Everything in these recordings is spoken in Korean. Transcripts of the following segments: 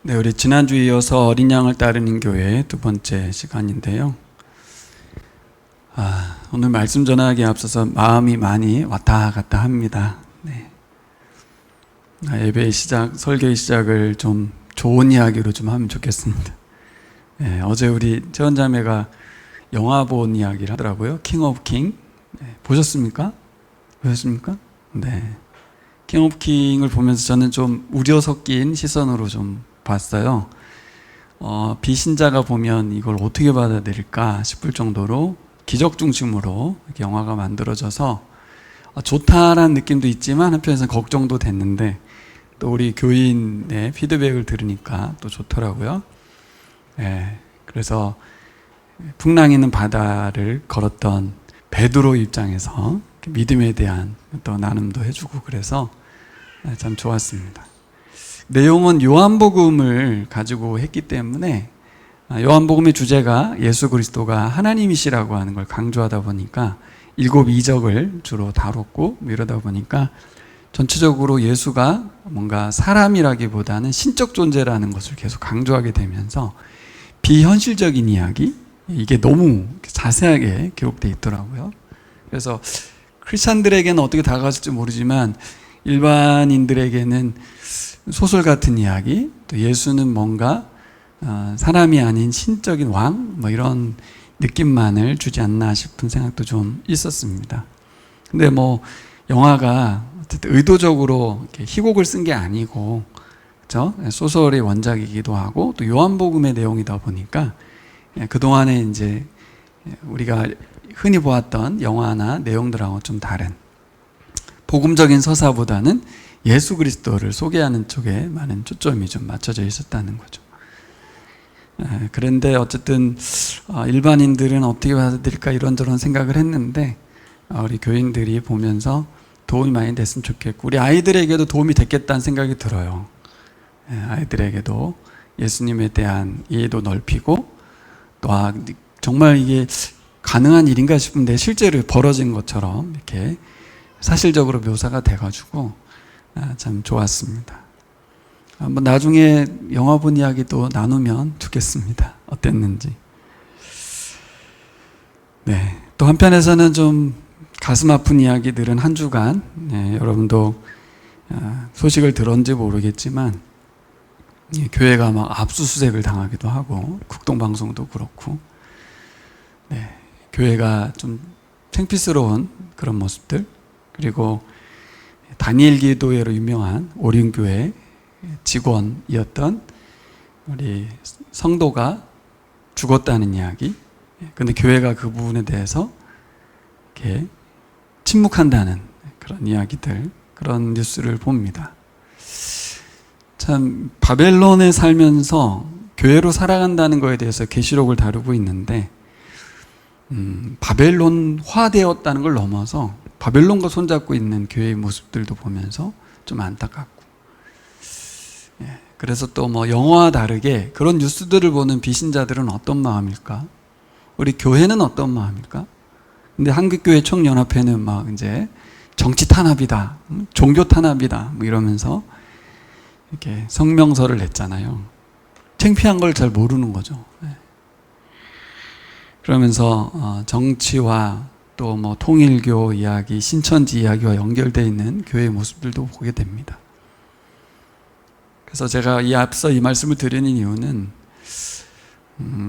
네, 우리 지난주에 이어서 어린 양을 따르는 교회 두 번째 시간인데요. 오늘 말씀 전하기에 앞서서 마음이 많이 왔다 갔다 합니다. 네. 예배의 시작, 설교의 시작을 좀 좋은 이야기로 좀 하면 좋겠습니다. 네, 어제 우리 채원자매가 영화 본 이야기를 하더라고요. 킹 오브 킹. 네, 보셨습니까? 네. 킹 오브 킹을 보면서 저는 좀 우려 섞인 시선으로 좀 봤어요. 비신자가 보면 이걸 어떻게 받아들일까 싶을 정도로 기적 중심으로 이렇게 영화가 만들어져서 좋다라는 느낌도 있지만 한편에서는 걱정도 됐는데, 또 우리 교인의 피드백을 들으니까 또 좋더라고요. 네, 그래서 풍랑 있는 바다를 걸었던 베드로 입장에서 믿음에 대한 또 나눔도 해주고 그래서 참 좋았습니다. 내용은 요한복음을 가지고 했기 때문에 요한복음의 주제가 예수 그리스도가 하나님이시라고 하는 걸 강조하다 보니까 7 이적을 주로 다뤘고 이러다 보니까 전체적으로 예수가 뭔가 사람이라기보다는 신적 존재라는 것을 계속 강조하게 되면서 비현실적인 이야기, 이게 너무 자세하게 기록되어 있더라고요. 그래서 크리스찬들에게는 어떻게 다가갔을지 모르지만 일반인들에게는 소설 같은 이야기, 또 예수는 뭔가 사람이 아닌 신적인 왕, 뭐 이런 느낌만을 주지 않나 싶은 생각도 좀 있었습니다. 근데 뭐 영화가 어쨌든 의도적으로 이렇게 희곡을 쓴 게 아니고, 그렇죠? 소설의 원작이기도 하고 또 요한복음의 내용이다 보니까 그동안에 이제 우리가 흔히 보았던 영화나 내용들하고 좀 다른 복음적인 서사보다는 예수 그리스도를 소개하는 쪽에 많은 초점이 좀 맞춰져 있었다는 거죠. 그런데 어쨌든 일반인들은 어떻게 받아들일까 이런저런 생각을 했는데 우리 교인들이 보면서 도움이 많이 됐으면 좋겠고, 우리 아이들에게도 도움이 됐겠다는 생각이 들어요. 아이들에게도 예수님에 대한 이해도 넓히고, 또 정말 이게 가능한 일인가 싶은데 실제로 벌어진 것처럼 이렇게 사실적으로 묘사가 돼가지고 참 좋았습니다. 한번 나중에 영화 본 이야기도 나누면 좋겠습니다. 어땠는지. 네. 또 한편에서는 좀 가슴 아픈 이야기들은 한 주간, 여러분도 소식을 들었는지 모르겠지만 교회가 막 압수수색을 당하기도 하고, 국동방송도 그렇고, 교회가 좀 창피스러운 그런 모습들, 그리고 다니엘 기도회로 유명한 오륜교회 직원이었던 우리 성도가 죽었다는 이야기, 근데 교회가 그 부분에 대해서 이렇게 침묵한다는 그런 이야기들, 그런 뉴스를 봅니다. 참 바벨론에 살면서 교회로 살아간다는 거에 대해서 계시록을 다루고 있는데, 바벨론화되었다는 걸 넘어서 바벨론과 손잡고 있는 교회의 모습들도 보면서 좀 안타깝고, 그래서 또 뭐 영화와 다르게 그런 뉴스들을 보는 비신자들은 어떤 마음일까? 우리 교회는 어떤 마음일까? 근데 한국교회 총연합회는 막 이제 정치 탄압이다, 종교 탄압이다, 뭐 이러면서 이렇게 성명서를 냈잖아요. 창피한 걸 잘 모르는 거죠. 그러면서 정치와 또 뭐 통일교 이야기, 신천지 이야기와 연결되어 있는 교회의 모습들도 보게 됩니다. 그래서 제가 앞서 이 말씀을 드리는 이유는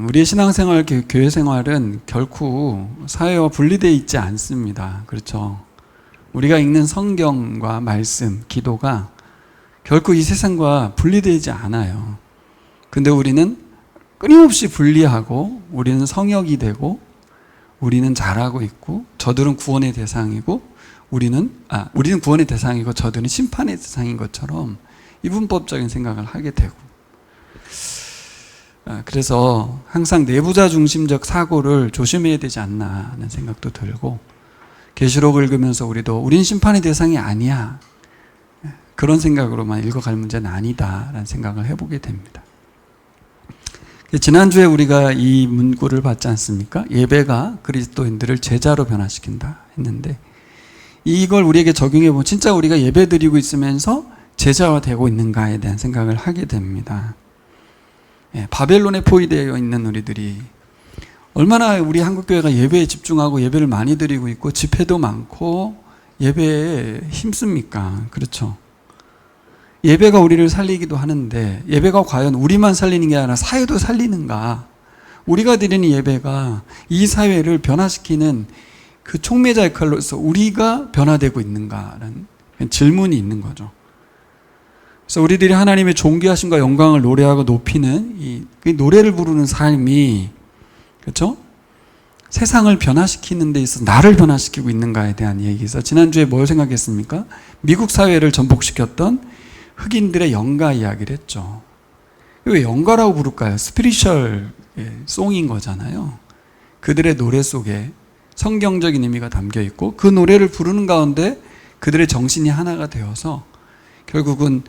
우리의 신앙생활, 교회 생활은 결코 사회와 분리되어 있지 않습니다. 그렇죠? 우리가 읽는 성경과 말씀, 기도가 결코 이 세상과 분리되지 않아요. 근데 우리는 끊임없이 분리하고, 우리는 성역이 되고, 우리는 잘하고 있고, 저들은 구원의 대상이고, 우리는 구원의 대상이고 저들은 심판의 대상인 것처럼 이분법적인 생각을 하게 되고, 그래서 항상 내부자 중심적 사고를 조심해야 되지 않나 하는 생각도 들고, 계시록을 읽으면서 우리도 우린 심판의 대상이 아니야, 그런 생각으로만 읽어갈 문제는 아니다라는 생각을 해보게 됩니다. 지난주에 우리가 이 문구를 봤지 않습니까? 예배가 그리스도인들을 제자로 변화시킨다 했는데, 이걸 우리에게 적용해 보면 진짜 우리가 예배 드리고 있으면서 제자화 되고 있는가에 대한 생각을 하게 됩니다. 바벨론에 포위되어 있는 우리들이 얼마나 우리 한국교회가 예배에 집중하고 예배를 많이 드리고 있고 집회도 많고 예배에 힘씁니까? 그렇죠. 예배가 우리를 살리기도 하는데 예배가 과연 우리만 살리는 게 아니라 사회도 살리는가? 우리가 드리는 예배가 이 사회를 변화시키는 그 촉매자 역할로서 우리가 변화되고 있는가라는 질문이 있는 거죠. 그래서 우리들이 하나님의 존귀하심과 영광을 노래하고 높이는 이 노래를 부르는 삶이, 그렇죠? 세상을 변화시키는 데 있어서 나를 변화시키고 있는가에 대한 얘기에서 지난주에 뭘 생각했습니까? 미국 사회를 전복시켰던 흑인들의 영가 이야기를 했죠. 왜 영가라고 부를까요? 스피리추얼 송인 거잖아요. 그들의 노래 속에 성경적인 의미가 담겨 있고 그 노래를 부르는 가운데 그들의 정신이 하나가 되어서 결국은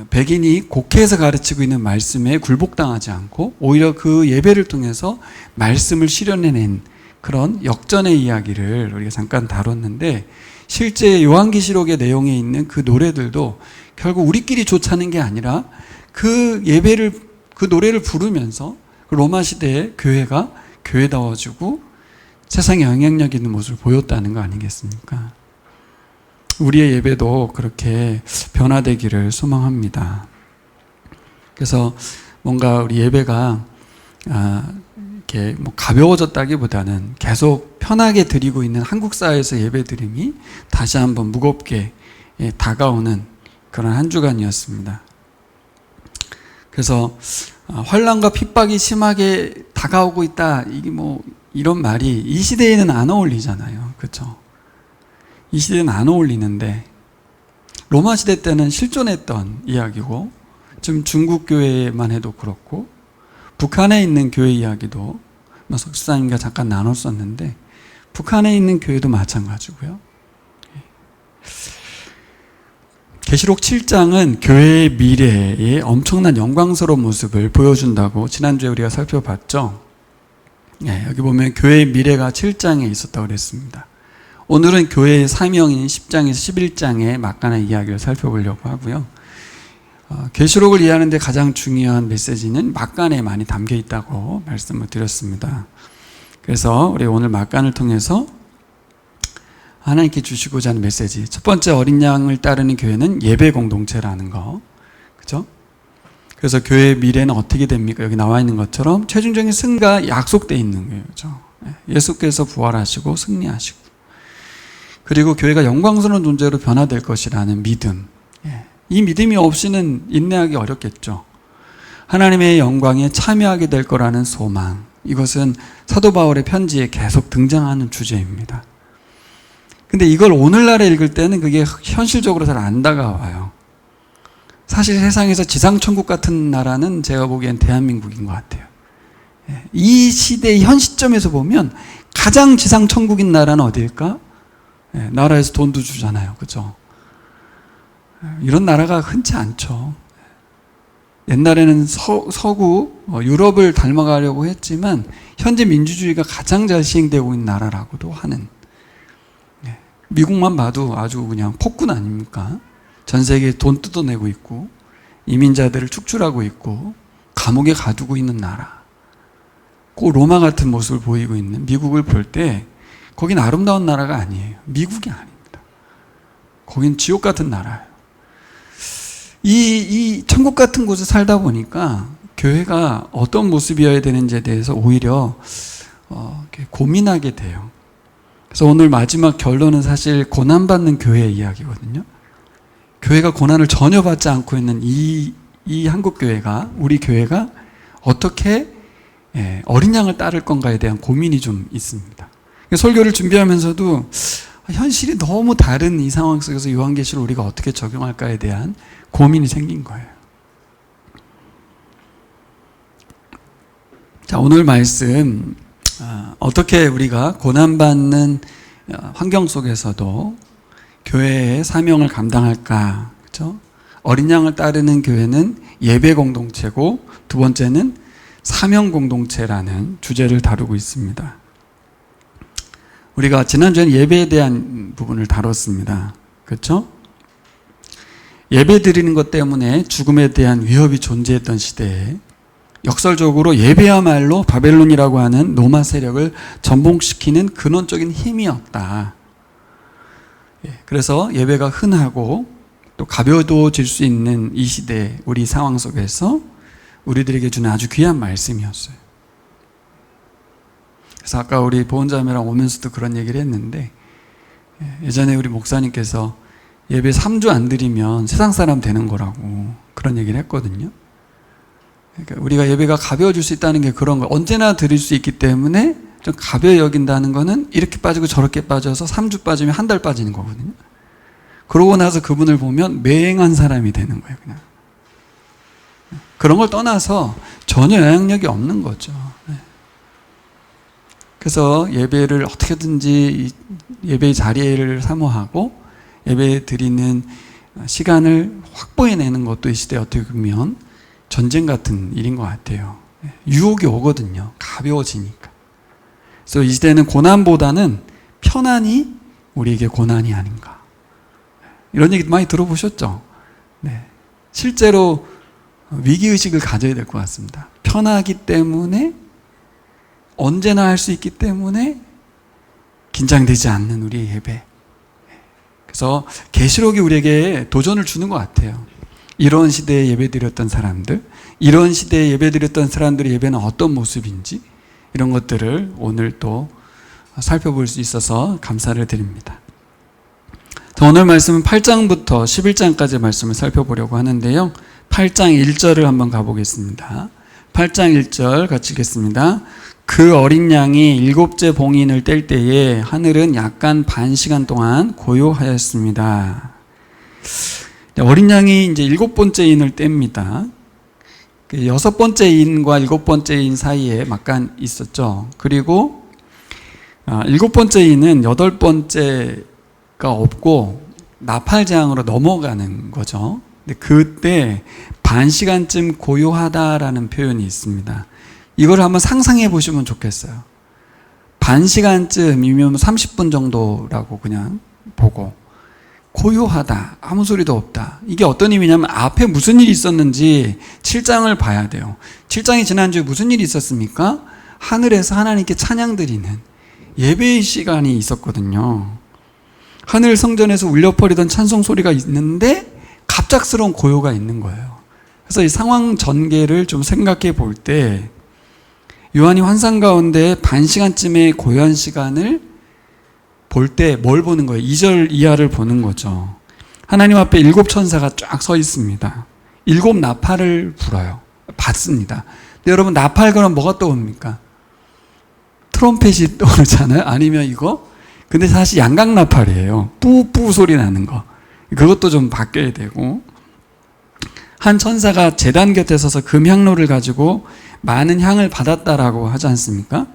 백인이 곡해에서 가르치고 있는 말씀에 굴복당하지 않고 오히려 그 예배를 통해서 말씀을 실현해낸 그런 역전의 이야기를 우리가 잠깐 다뤘는데, 실제 요한계시록의 내용에 있는 그 노래들도 결국 우리끼리 좋자는 게 아니라 그 예배를, 그 노래를 부르면서 로마 시대의 교회가 교회다워지고 세상에 영향력 있는 모습을 보였다는 거 아니겠습니까? 우리의 예배도 그렇게 변화되기를 소망합니다. 그래서 뭔가 우리 예배가 이렇게 뭐 가벼워졌다기보다는 계속 편하게 드리고 있는 한국 사회에서 예배 드림이 다시 한번 무겁게 다가오는 그런 한 주간이었습니다. 그래서 환난과 핍박이 심하게 다가오고 있다, 이게 뭐 이런 말이 이 시대에는 안 어울리잖아요. 그렇죠? 이 시대는 안 어울리는데 로마 시대 때는 실존했던 이야기고, 지금 중국 교회만 해도 그렇고 북한에 있는 교회 이야기도 석사님과 잠깐 나눴었는데 북한에 있는 교회도 마찬가지고요. 계시록 7장은 교회의 미래의 엄청난 영광스러운 모습을 보여준다고 지난주에 우리가 살펴봤죠. 여기 보면 교회의 미래가 7장에 있었다고 그랬습니다. 오늘은 교회의 사명인 10장에서 11장의 막간의 이야기를 살펴보려고 하고요. 계시록을 이해하는 데 가장 중요한 메시지는 막간에 많이 담겨 있다고 말씀을 드렸습니다. 그래서 우리 오늘 막간을 통해서 하나님께 주시고자 하는 메시지, 첫 번째, 어린 양을 따르는 교회는 예배 공동체라는 거, 그죠? 그래서 교회의 미래는 어떻게 됩니까? 여기 나와 있는 것처럼 최종적인 승리가 약속되어 있는 거예요, 그죠? 예수께서 부활하시고 승리하시고, 그리고 교회가 영광스러운 존재로 변화될 것이라는 믿음, 이 믿음이 없이는 인내하기 어렵겠죠. 하나님의 영광에 참여하게 될 거라는 소망, 이것은 사도 바울의 편지에 계속 등장하는 주제입니다. 근데 이걸 오늘날에 읽을 때는 그게 현실적으로 잘 안 다가와요. 사실 세상에서 지상천국 같은 나라는 제가 보기엔 대한민국인 것 같아요. 이 시대의 현 시점에서 보면 가장 지상천국인 나라는 어디일까? 나라에서 돈도 주잖아요. 그죠? 이런 나라가 흔치 않죠. 옛날에는 서구 유럽을 닮아가려고 했지만 현재 민주주의가 가장 잘 시행되고 있는 나라라고도 하는, 미국만 봐도 아주 그냥 폭군 아닙니까? 전 세계에 돈 뜯어내고 있고 이민자들을 축출하고 있고 감옥에 가두고 있는 나라, 꼭 로마 같은 모습을 보이고 있는 미국을 볼 때 거긴 아름다운 나라가 아니에요. 미국이 아닙니다. 거긴 지옥 같은 나라예요. 이 천국 같은 곳에 살다 보니까 교회가 어떤 모습이어야 되는지에 대해서 오히려 고민하게 돼요. 그래서 오늘 마지막 결론은 사실 고난받는 교회의 이야기거든요. 교회가 고난을 전혀 받지 않고 있는 이 한국 교회가, 우리 교회가 어떻게 어린 양을 따를 건가에 대한 고민이 좀 있습니다. 설교를 준비하면서도 현실이 너무 다른 이 상황 속에서 요한계시를 우리가 어떻게 적용할까에 대한 고민이 생긴 거예요. 자, 오늘 말씀, 어떻게 우리가 고난받는 환경 속에서도 교회의 사명을 감당할까? 그렇죠? 어린 양을 따르는 교회는 예배 공동체고, 두 번째는 사명 공동체라는 주제를 다루고 있습니다. 우리가 지난주에는 예배에 대한 부분을 다뤘습니다. 그렇죠? 예배 드리는 것 때문에 죽음에 대한 위협이 존재했던 시대에 역설적으로 예배야말로 바벨론이라고 하는 로마 세력을 전복시키는 근원적인 힘이었다. 그래서 예배가 흔하고 또 가벼워질 수 있는 이 시대 우리 상황 속에서 우리들에게 주는 아주 귀한 말씀이었어요. 그래서 아까 우리 보훈자매랑 오면서도 그런 얘기를 했는데, 예전에 우리 목사님께서 예배 3주 안 드리면 세상 사람 되는 거라고 그런 얘기를 했거든요. 그러니까 우리가 예배가 가벼워질 수 있다는 게 그런 거, 언제나 드릴 수 있기 때문에 좀 가벼워 여긴다는 거는 이렇게 빠지고 저렇게 빠져서 3주 빠지면 한 달 빠지는 거거든요. 그러고 나서 그분을 보면 맹한 사람이 되는 거예요, 그냥. 그런 걸 떠나서 전혀 영향력이 없는 거죠. 그래서 예배를 어떻게든지 예배의 자리를 사모하고 예배 드리는 시간을 확보해내는 것도 이 시대에 어떻게 보면 전쟁 같은 일인 것 같아요. 유혹이 오거든요. 가벼워지니까. 그래서 이 시대는 고난보다는 편안이 우리에게 고난이 아닌가. 이런 얘기 많이 들어보셨죠? 네. 실제로 위기의식을 가져야 될 것 같습니다. 편하기 때문에 언제나 할 수 있기 때문에 긴장되지 않는 우리의 예배. 그래서 계시록이 우리에게 도전을 주는 것 같아요. 이런 시대에 예배드렸던 사람들, 이런 시대에 예배드렸던 사람들의 예배는 어떤 모습인지 이런 것들을 오늘 또 살펴볼 수 있어서 감사를 드립니다. 오늘 말씀은 8장부터 11장까지 말씀을 살펴보려고 하는데요. 8장 1절을 한번 가보겠습니다. 8장 1절 같이 읽겠습니다. 그 어린 양이 7째 봉인을 뗄 때에 하늘은 약간 반 시간 동안 고요하였습니다. 어린 양이 이제 7번째 인을 뗍니다. 6번째 인과 7번째 인 사이에 막간 있었죠. 그리고 7번째 인은 8번째가 없고 나팔재앙으로 넘어가는 거죠. 근데 그때 반 시간쯤 고요하다라는 표현이 있습니다. 이걸 한번 상상해 보시면 좋겠어요. 반 시간쯤이면 30분 정도라고 그냥 보고, 고요하다, 아무 소리도 없다. 이게 어떤 의미냐면 앞에 무슨 일이 있었는지 7장을 봐야 돼요. 7장이 지난주에 무슨 일이 있었습니까? 하늘에서 하나님께 찬양 드리는 예배의 시간이 있었거든요. 하늘 성전에서 울려퍼리던 찬송 소리가 있는데 갑작스러운 고요가 있는 거예요. 그래서 이 상황 전개를 좀 생각해 볼 때 요한이 환상 가운데 반 시간쯤의 고요한 시간을 볼 때 뭘 보는 거예요? 2절 이하를 보는 거죠. 하나님 앞에 7 천사가 쫙 서 있습니다. 7 나팔을 불어요. 받습니다. 근데 여러분 나팔 그러면 뭐가 떠오릅니까? 트럼펫이 떠오르잖아요. 아니면 이거? 근데 사실 양각 나팔이에요. 뿌뿌 소리 나는 거. 그것도 좀 바뀌어야 되고, 한 천사가 제단 곁에 서서 금향로를 가지고 많은 향을 받았다라고 하지 않습니까?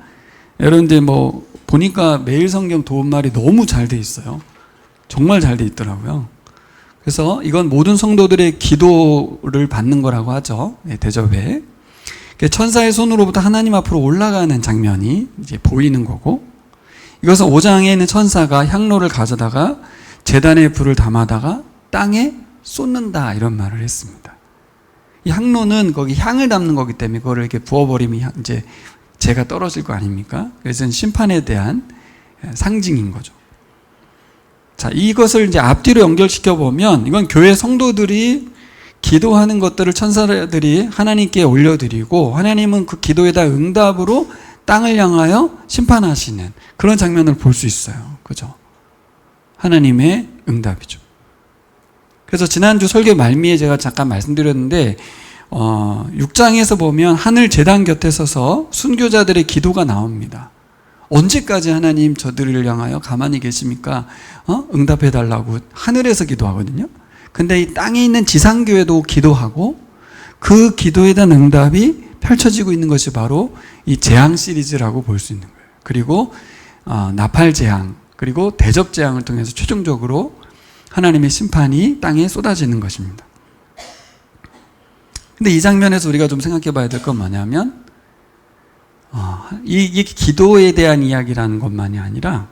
여러분들 뭐 보니까 매일 성경 도움말이 너무 잘 돼 있어요. 정말 잘 돼 있더라고요. 그래서 이건 모든 성도들의 기도를 받는 거라고 하죠. 대접에. 천사의 손으로부터 하나님 앞으로 올라가는 장면이 이제 보이는 거고, 이것은 5장에 있는 천사가 향로를 가져다가 제단에 불을 담아다가 땅에 쏟는다 이런 말을 했습니다. 이 향로는 거기 향을 담는 거기 때문에 그거를 이렇게 부어버리면 이제 재가 떨어질 거 아닙니까? 그래서 심판에 대한 상징인 거죠. 자, 이것을 이제 앞뒤로 연결시켜 보면 이건 교회 성도들이 기도하는 것들을 천사들이 하나님께 올려드리고 하나님은 그 기도에다 응답으로 땅을 향하여 심판하시는 그런 장면을 볼 수 있어요. 그죠? 하나님의 응답이죠. 그래서 지난주 설교 말미에 제가 잠깐 말씀드렸는데 6장에서 보면 하늘 제단 곁에 서서 순교자들의 기도가 나옵니다. 언제까지 하나님 저들을 향하여 가만히 계십니까? 응답해달라고 하늘에서 기도하거든요. 근데 이 땅에 있는 지상교회도 기도하고 그 기도에 대한 응답이 펼쳐지고 있는 것이 바로 이 재앙 시리즈라고 볼 수 있는 거예요. 그리고 나팔 재앙, 그리고 대접 재앙을 통해서 최종적으로 하나님의 심판이 땅에 쏟아지는 것입니다. 근데 이 장면에서 우리가 좀 생각해 봐야 될 건 뭐냐면 이 기도에 대한 이야기라는 것만이 아니라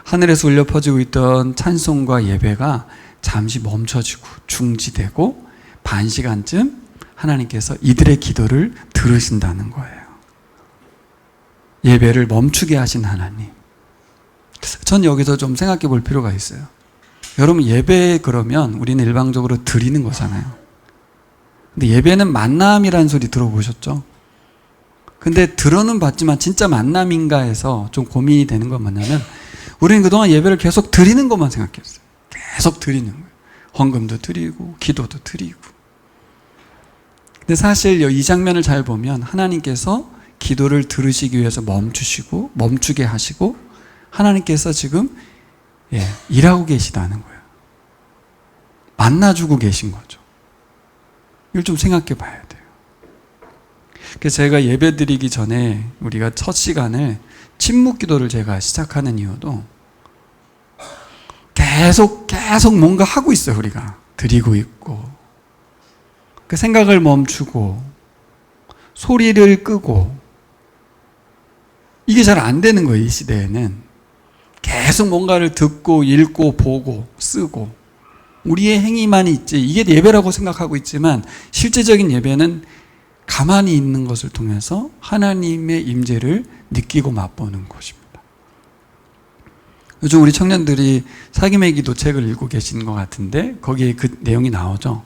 하늘에서 울려 퍼지고 있던 찬송과 예배가 잠시 멈춰지고 중지되고 반 시간쯤 하나님께서 이들의 기도를 들으신다는 거예요. 예배를 멈추게 하신 하나님. 전 여기서 좀 생각해 볼 필요가 있어요. 여러분, 예배 그러면 우리는 일방적으로 드리는 거잖아요. 근데 예배는 만남이라는 소리 들어보셨죠? 근데 들어는 봤지만 진짜 만남인가 해서 좀 고민이 되는 건 뭐냐면, 우리는 그동안 예배를 계속 드리는 것만 생각했어요. 계속 드리는 거예요. 헌금도 드리고 기도도 드리고. 근데 사실 이 장면을 잘 보면 하나님께서 기도를 들으시기 위해서 멈추게 하시고 하나님께서 지금 일하고 계시다는 거예요. 만나주고 계신 거죠. 이걸 좀 생각해 봐야 돼요. 그래서 제가 예배 드리기 전에 우리가 첫 시간을 침묵 기도를 제가 시작하는 이유도 계속 뭔가 하고 있어요. 우리가 드리고 있고 그 생각을 멈추고 소리를 끄고 이게 잘 안 되는 거예요. 이 시대에는 계속 뭔가를 듣고 읽고 보고 쓰고 우리의 행위만 있지, 이게 예배라고 생각하고 있지만 실제적인 예배는 가만히 있는 것을 통해서 하나님의 임재를 느끼고 맛보는 것입니다. 요즘 우리 청년들이 사김의 기도 책을 읽고 계신 것 같은데 거기에 그 내용이 나오죠.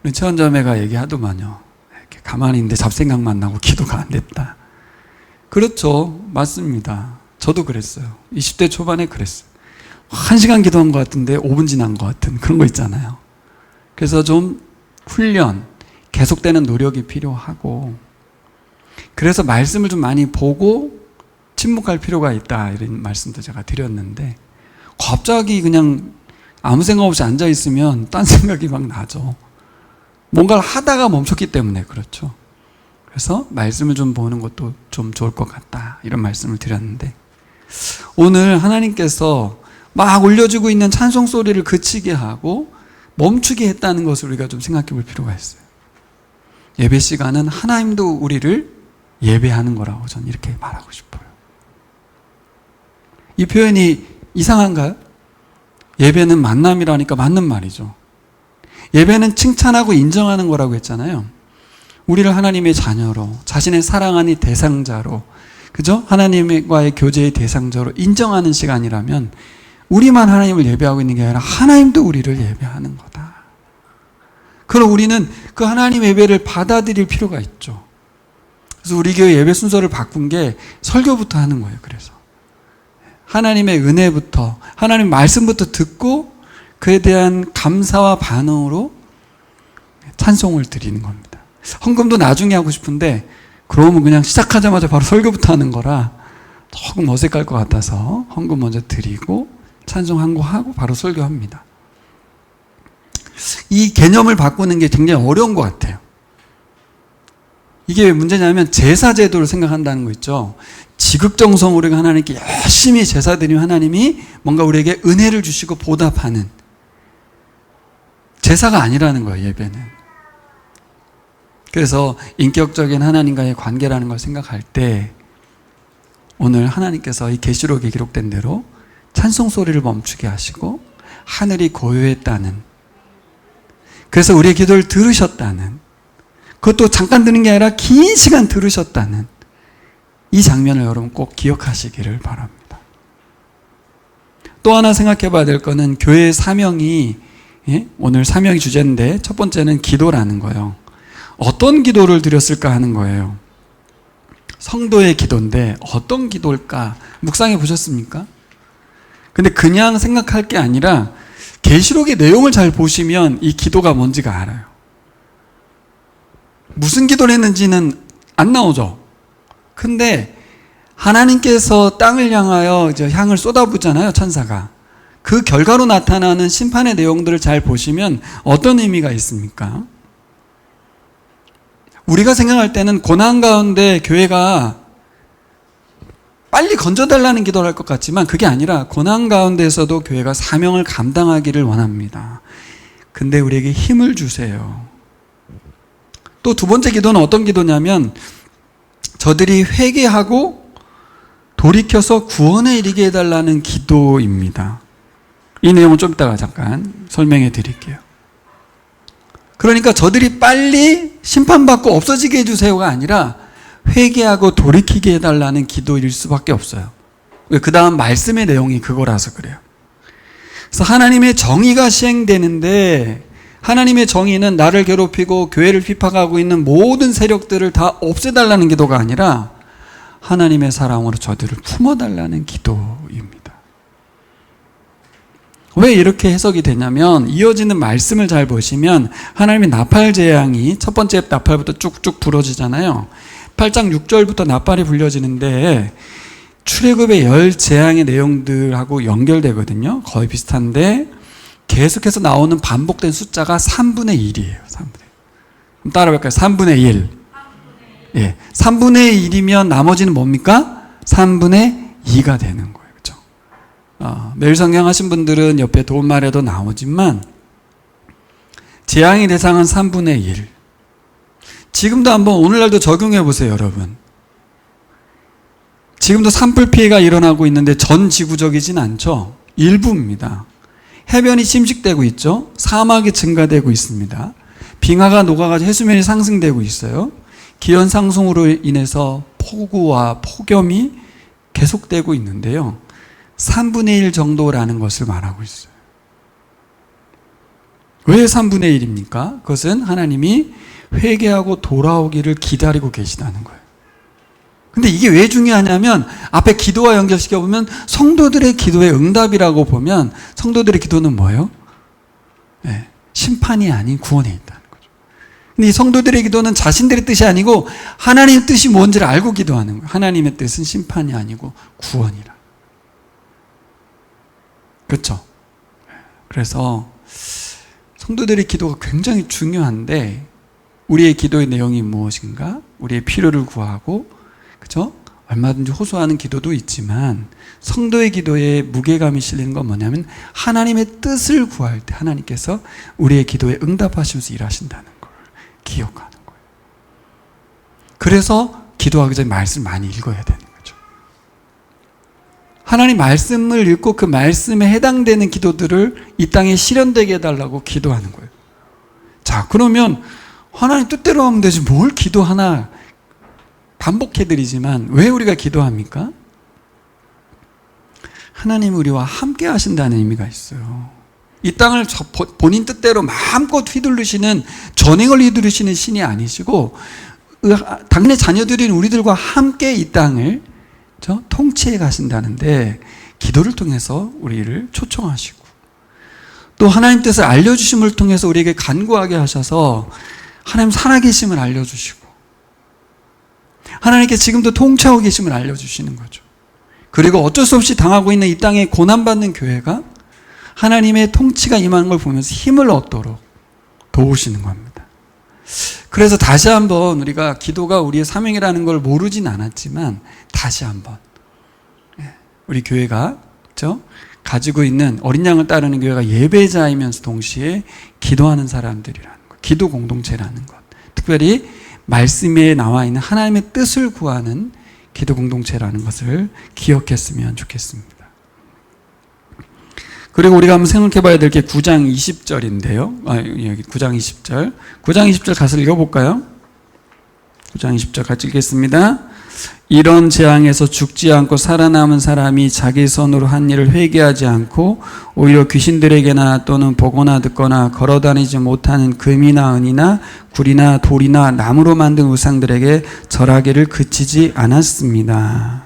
우리 최원자매가 얘기하더만요. 이렇게 가만히 있는데 잡생각만 나고 기도가 안 됐다. 그렇죠. 맞습니다. 저도 그랬어요. 20대 초반에 그랬어요. 1시간 기도한 것 같은데 5분 지난 것 같은 그런 거 있잖아요. 그래서 좀 훈련, 계속되는 노력이 필요하고, 그래서 말씀을 좀 많이 보고 침묵할 필요가 있다, 이런 말씀도 제가 드렸는데, 갑자기 그냥 아무 생각 없이 앉아있으면 딴 생각이 막 나죠. 뭔가를 하다가 멈췄기 때문에 그렇죠. 그래서 말씀을 좀 보는 것도 좀 좋을 것 같다, 이런 말씀을 드렸는데, 오늘 하나님께서 막 올려주고 있는 찬송 소리를 그치게 하고 멈추게 했다는 것을 우리가 좀 생각해 볼 필요가 있어요. 예배 시간은 하나님도 우리를 예배하는 거라고 저는 이렇게 말하고 싶어요. 이 표현이 이상한가요? 예배는 만남이라니까 맞는 말이죠. 예배는 칭찬하고 인정하는 거라고 했잖아요. 우리를 하나님의 자녀로, 자신의 사랑하는 대상자로, 그죠? 하나님과의 교제의 대상자로 인정하는 시간이라면 우리만 하나님을 예배하고 있는 게 아니라 하나님도 우리를 예배하는 거다. 그럼 우리는 그 하나님 예배를 받아들일 필요가 있죠. 그래서 우리 교회 예배 순서를 바꾼 게 설교부터 하는 거예요. 그래서 하나님의 은혜부터, 하나님 말씀부터 듣고 그에 대한 감사와 반응으로 찬송을 드리는 겁니다. 헌금도 나중에 하고 싶은데 그러면 그냥 시작하자마자 바로 설교부터 하는 거라 조금 어색할 것 같아서 헌금 먼저 드리고 찬송 한 거 하고 바로 설교합니다. 이 개념을 바꾸는 게 굉장히 어려운 것 같아요. 이게 왜 문제냐면 제사 제도를 생각한다는 거 있죠. 지극정성으로 우리가 하나님께 열심히 제사 드리면 하나님이 뭔가 우리에게 은혜를 주시고 보답하는 제사가 아니라는 거예요, 예배는. 그래서 인격적인 하나님과의 관계라는 걸 생각할 때 오늘 하나님께서 이 계시록에 기록된 대로 찬송 소리를 멈추게 하시고 하늘이 고요했다는, 그래서 우리의 기도를 들으셨다는, 그것도 잠깐 듣는 게 아니라 긴 시간 들으셨다는 이 장면을 여러분 꼭 기억하시기를 바랍니다. 또 하나 생각해 봐야 될 거는 교회의 사명이, 오늘 사명이 주제인데 첫 번째는 기도라는 거예요. 어떤 기도를 드렸을까 하는 거예요. 성도의 기도인데 어떤 기도일까 묵상해 보셨습니까? 근데 그냥 생각할 게 아니라 계시록의 내용을 잘 보시면 이 기도가 뭔지가 알아요. 무슨 기도를 했는지는 안 나오죠. 근데 하나님께서 땅을 향하여 이제 향을 쏟아붓잖아요, 천사가. 그 결과로 나타나는 심판의 내용들을 잘 보시면 어떤 의미가 있습니까? 우리가 생각할 때는 고난 가운데 교회가 빨리 건져달라는 기도를 할 것 같지만 그게 아니라 고난 가운데에서도 교회가 사명을 감당하기를 원합니다. 근데 우리에게 힘을 주세요. 또 두 번째 기도는 어떤 기도냐면 저들이 회개하고 돌이켜서 구원에 이르게 해달라는 기도입니다. 이 내용은 좀 이따가 잠깐 설명해 드릴게요. 그러니까 저들이 빨리 심판받고 없어지게 해주세요가 아니라 회개하고 돌이키게 해달라는 기도일 수밖에 없어요. 그 다음 말씀의 내용이 그거라서 그래요. 그래서 하나님의 정의가 시행되는데, 하나님의 정의는 나를 괴롭히고 교회를 핍박하고 있는 모든 세력들을 다 없애달라는 기도가 아니라 하나님의 사랑으로 저들을 품어달라는 기도입니다. 왜 이렇게 해석이 되냐면, 이어지는 말씀을 잘 보시면 하나님의 나팔 재앙이 첫 번째 나팔부터 쭉쭉 불어지잖아요. 8장 6절부터 나팔이 불려지는데 출애굽의 10재앙의 내용들하고 연결되거든요. 거의 비슷한데 계속해서 나오는 반복된 숫자가 3분의 1이에요. 3분의 1. 따라볼까요? 3분의 1. 예, 3분의 1이면 나머지는 뭡니까? 3분의 2가 되는 거예요. 그렇죠? 매일 성경 하신 분들은 옆에 도움말에도 나오지만 재앙의 대상은 3분의 1. 지금도 한번 오늘날도 적용해 보세요, 여러분. 지금도 산불 피해가 일어나고 있는데 전 지구적이진 않죠. 일부입니다. 해변이 침식되고 있죠. 사막이 증가되고 있습니다. 빙하가 녹아가지고 해수면이 상승되고 있어요. 기온 상승으로 인해서 폭우와 폭염이 계속되고 있는데요. 3분의 1 정도라는 것을 말하고 있어요. 왜 3분의 1입니까? 그것은 하나님이 회개하고 돌아오기를 기다리고 계시다는 거예요. 근데 이게 왜 중요하냐면 앞에 기도와 연결시켜보면 성도들의 기도의 응답이라고 보면 성도들의 기도는 뭐예요? 네, 심판이 아닌 구원에 있다는 거죠. 근데 이 성도들의 기도는 자신들의 뜻이 아니고 하나님의 뜻이 뭔지를 알고 기도하는 거예요. 하나님의 뜻은 심판이 아니고 구원이라. 그렇죠? 그래서 성도들의 기도가 굉장히 중요한데 우리의 기도의 내용이 무엇인가? 우리의 필요를 구하고, 그죠? 얼마든지 호소하는 기도도 있지만 성도의 기도에 무게감이 실리는 건 뭐냐면 하나님의 뜻을 구할 때 하나님께서 우리의 기도에 응답하시면서 일하신다는 걸 기억하는 거예요. 그래서 기도하기 전에 말씀을 많이 읽어야 되는 거죠. 하나님 말씀을 읽고 그 말씀에 해당되는 기도들을 이 땅에 실현되게 해달라고 기도하는 거예요. 자, 그러면 하나님 뜻대로 하면 되지 뭘 기도 하나 반복해드리지만 왜 우리가 기도합니까? 하나님 우리와 함께 하신다는 의미가 있어요. 이 땅을 본인 뜻대로 마음껏 휘두르시는, 전행을 휘두르시는 신이 아니시고 당신의 자녀들인 우리들과 함께 이 땅을 통치해 가신다는데 기도를 통해서 우리를 초청하시고 또 하나님 뜻을 알려주심을 통해서 우리에게 간구하게 하셔서 하나님 살아계심을 알려주시고 하나님께 지금도 통치하고 계심을 알려주시는 거죠. 그리고 어쩔 수 없이 당하고 있는 이 땅에 고난받는 교회가 하나님의 통치가 임하는 걸 보면서 힘을 얻도록 도우시는 겁니다. 그래서 다시 한번 우리가 기도가 우리의 사명이라는 걸 모르진 않았지만 다시 한번 우리 교회가 그렇죠? 가지고 있는 어린 양을 따르는 교회가 예배자이면서 동시에 기도하는 사람들이라는 것, 기도 공동체라는 것, 특별히 말씀에 나와 있는 하나님의 뜻을 구하는 기도 공동체라는 것을 기억했으면 좋겠습니다. 그리고 우리가 한번 생각해 봐야 될 게 9장 20절인데요. 여기 9장 20절. 9장 20절 가서 읽어볼까요? 9장 20절 같이 읽겠습니다. 이런 재앙에서 죽지 않고 살아남은 사람이 자기 손으로 한 일을 회개하지 않고 오히려 귀신들에게나 또는 보거나 듣거나 걸어다니지 못하는 금이나 은이나 굴이나 돌이나 나무로 만든 우상들에게 절하기를 그치지 않았습니다.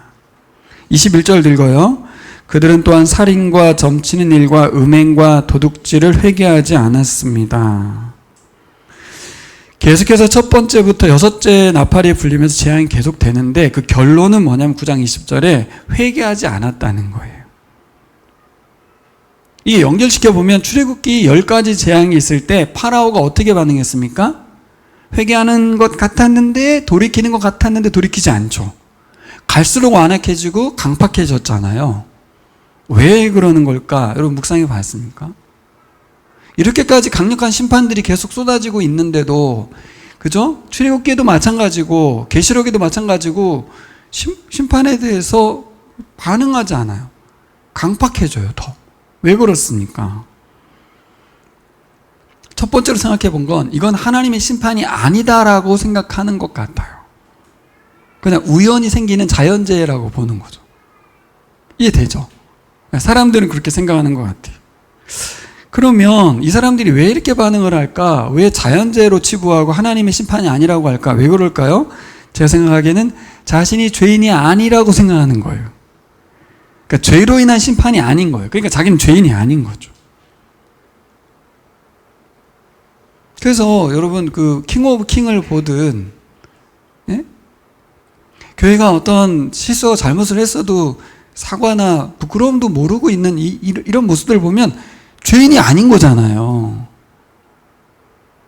21절 읽어요. 그들은 또한 살인과 점치는 일과 음행과 도둑질을 회개하지 않았습니다. 계속해서 첫 번째부터 여섯째 나팔이 불리면서 재앙이 계속 되는데 그 결론은 뭐냐면 9장 20절에 회개하지 않았다는 거예요. 이게 연결시켜보면 출애굽기 10가지 재앙이 있을 때 파라오가 어떻게 반응했습니까? 회개하는 것 같았는데 돌이키는 것 같았는데 돌이키지 않죠. 갈수록 완악해지고 강팍해졌잖아요. 왜 그러는 걸까? 여러분 묵상해 봤습니까? 이렇게까지 강력한 심판들이 계속 쏟아지고 있는데도 그죠? 출애굽기에도 마찬가지고 계시록에도 마찬가지고 심판에 대해서 반응하지 않아요. 강팍해져요. 더. 왜 그렇습니까? 첫 번째로 생각해 본 건 이건 하나님의 심판이 아니다라고 생각하는 것 같아요. 그냥 우연히 생기는 자연재해라고 보는 거죠. 이해되죠? 사람들은 그렇게 생각하는 것 같아요. 그러면 이 사람들이 왜 이렇게 반응을 할까? 왜 자연재해로 치부하고 하나님의 심판이 아니라고 할까? 왜 그럴까요? 제가 생각하기에는 자신이 죄인이 아니라고 생각하는 거예요. 그러니까 죄로 인한 심판이 아닌 거예요. 그러니까 자기는 죄인이 아닌 거죠. 그래서 여러분 그 킹 오브 킹을 보든, 예? 교회가 어떤 실수와 잘못을 했어도 사과나 부끄러움도 모르고 있는 이런 모습들 보면 죄인이 아닌 거잖아요.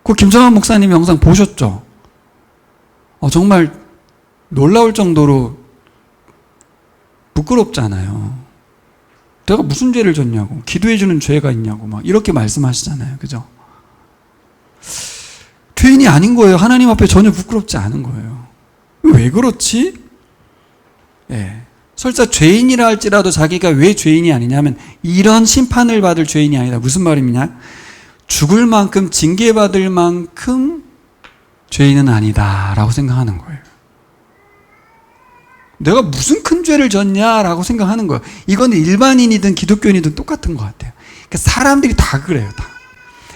그 김정환 목사님 영상 보셨죠? 정말 놀라울 정도로 부끄럽잖아요. 내가 무슨 죄를 졌냐고, 기도해주는 죄가 있냐고 막 이렇게 말씀하시잖아요. 그죠? 죄인이 아닌 거예요. 하나님 앞에 전혀 부끄럽지 않은 거예요. 왜 그렇지? 예. 설사 죄인이라 할지라도 자기가 왜 죄인이 아니냐면 이런 심판을 받을 죄인이 아니다. 무슨 말이냐? 죽을 만큼 징계받을 만큼 죄인은 아니다라고 생각하는 거예요. 내가 무슨 큰 죄를 졌냐라고 생각하는 거예요. 이건 일반인이든 기독교인이든 똑같은 것 같아요. 그러니까 사람들이 다 그래요. 다.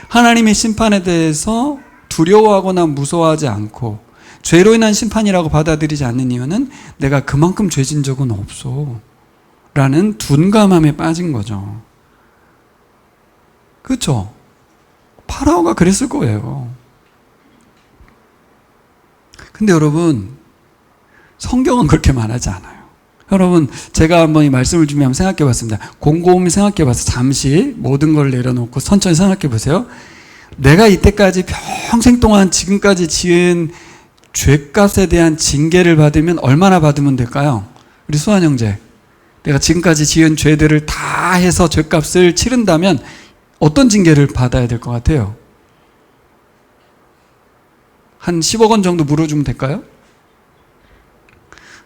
하나님의 심판에 대해서 두려워하거나 무서워하지 않고 죄로 인한 심판이라고 받아들이지 않는 이유는 내가 그만큼 죄진 적은 없어 라는 둔감함에 빠진 거죠. 그렇죠? 파라오가 그랬을 거예요. 근데 여러분, 성경은 그렇게 말하지 않아요. 여러분, 제가 한번 이 말씀을 준비하면 생각해 봤습니다. 곰곰이 생각해 봐서 잠시 모든 걸 내려놓고 천천히 생각해 보세요. 내가 이때까지 평생 동안 지금까지 지은 죄값에 대한 징계를 받으면 얼마나 받으면 될까요? 우리 수환 형제, 내가 지금까지 지은 죄들을 다 해서 죄값을 치른다면 어떤 징계를 받아야 될 것 같아요? 한 10억 원 정도 물어주면 될까요?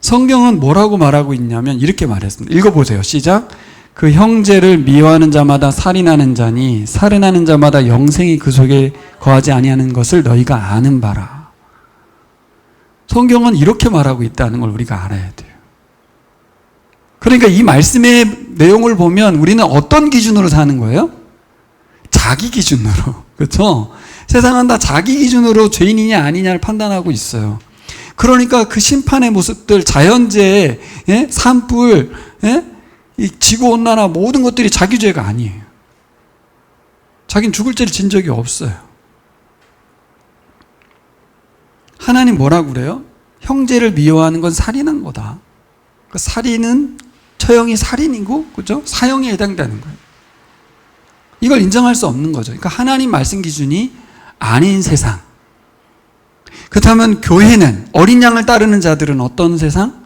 성경은 뭐라고 말하고 있냐면 이렇게 말했습니다. 읽어보세요. 시작. 그 형제를 미워하는 자마다 살인하는 자니 살인하는 자마다 영생이 그 속에 거하지 아니하는 것을 너희가 아는 바라. 성경은 이렇게 말하고 있다는 걸 우리가 알아야 돼요. 그러니까 이 말씀의 내용을 보면 우리는 어떤 기준으로 사는 거예요? 자기 기준으로. 그렇죠? 세상은 다 자기 기준으로 죄인이냐 아니냐를 판단하고 있어요. 그러니까 그 심판의 모습들, 자연재해, 예? 산불, 예? 이 지구온난화 모든 것들이 자기 죄가 아니에요. 자기는 죽을 죄를 진 적이 없어요. 하나님 뭐라고 그래요? 형제를 미워하는 건 살인한 거다. 그러니까 살인은 처형이 살인이고, 그죠? 사형에 해당되는 거예요. 이걸 인정할 수 없는 거죠. 그러니까 하나님 말씀 기준이 아닌 세상. 그렇다면 교회는, 어린 양을 따르는 자들은 어떤 세상?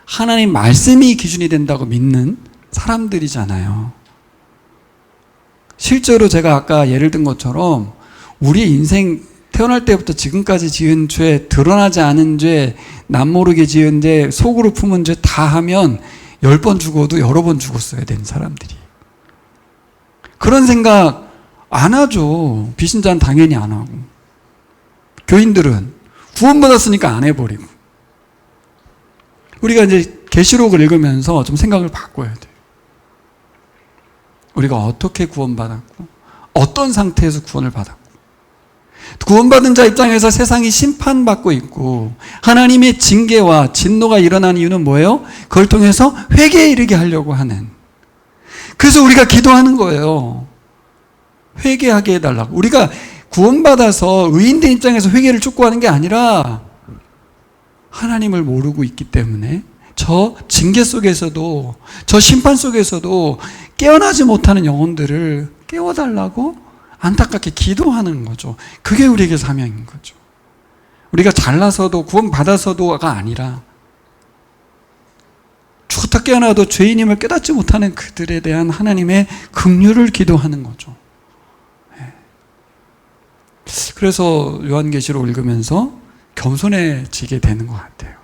하나님 말씀이 기준이 된다고 믿는 사람들이잖아요. 실제로 제가 아까 예를 든 것처럼 우리 인생 태어날 때부터 지금까지 지은 죄, 드러나지 않은 죄, 남모르게 지은 죄, 속으로 품은 죄 다 하면 10번 죽어도 여러 번 죽었어야 되는 사람들이. 그런 생각 안 하죠. 비신자는 당연히 안 하고. 교인들은 구원받았으니까 안 해버리고. 우리가 이제 계시록을 읽으면서 좀 생각을 바꿔야 돼요. 우리가 어떻게 구원받았고 어떤 상태에서 구원을 받았고 구원받은 자 입장에서 세상이 심판받고 있고 하나님의 징계와 진노가 일어난 이유는 뭐예요? 그걸 통해서 회개에 이르게 하려고 하는. 그래서 우리가 기도하는 거예요. 회개하게 해달라고. 우리가 구원받아서 의인된 입장에서 회개를 촉구하는 게 아니라 하나님을 모르고 있기 때문에 저 징계 속에서도 저 심판 속에서도 깨어나지 못하는 영혼들을 깨워달라고 안타깝게 기도하는 거죠. 그게 우리에게 사명인 거죠. 우리가 잘나서도 구원받아서도가 아니라 죽었다 깨어나도 죄인임을 깨닫지 못하는 그들에 대한 하나님의 긍휼을 기도하는 거죠. 그래서 요한계시록 읽으면서 겸손해지게 되는 것 같아요.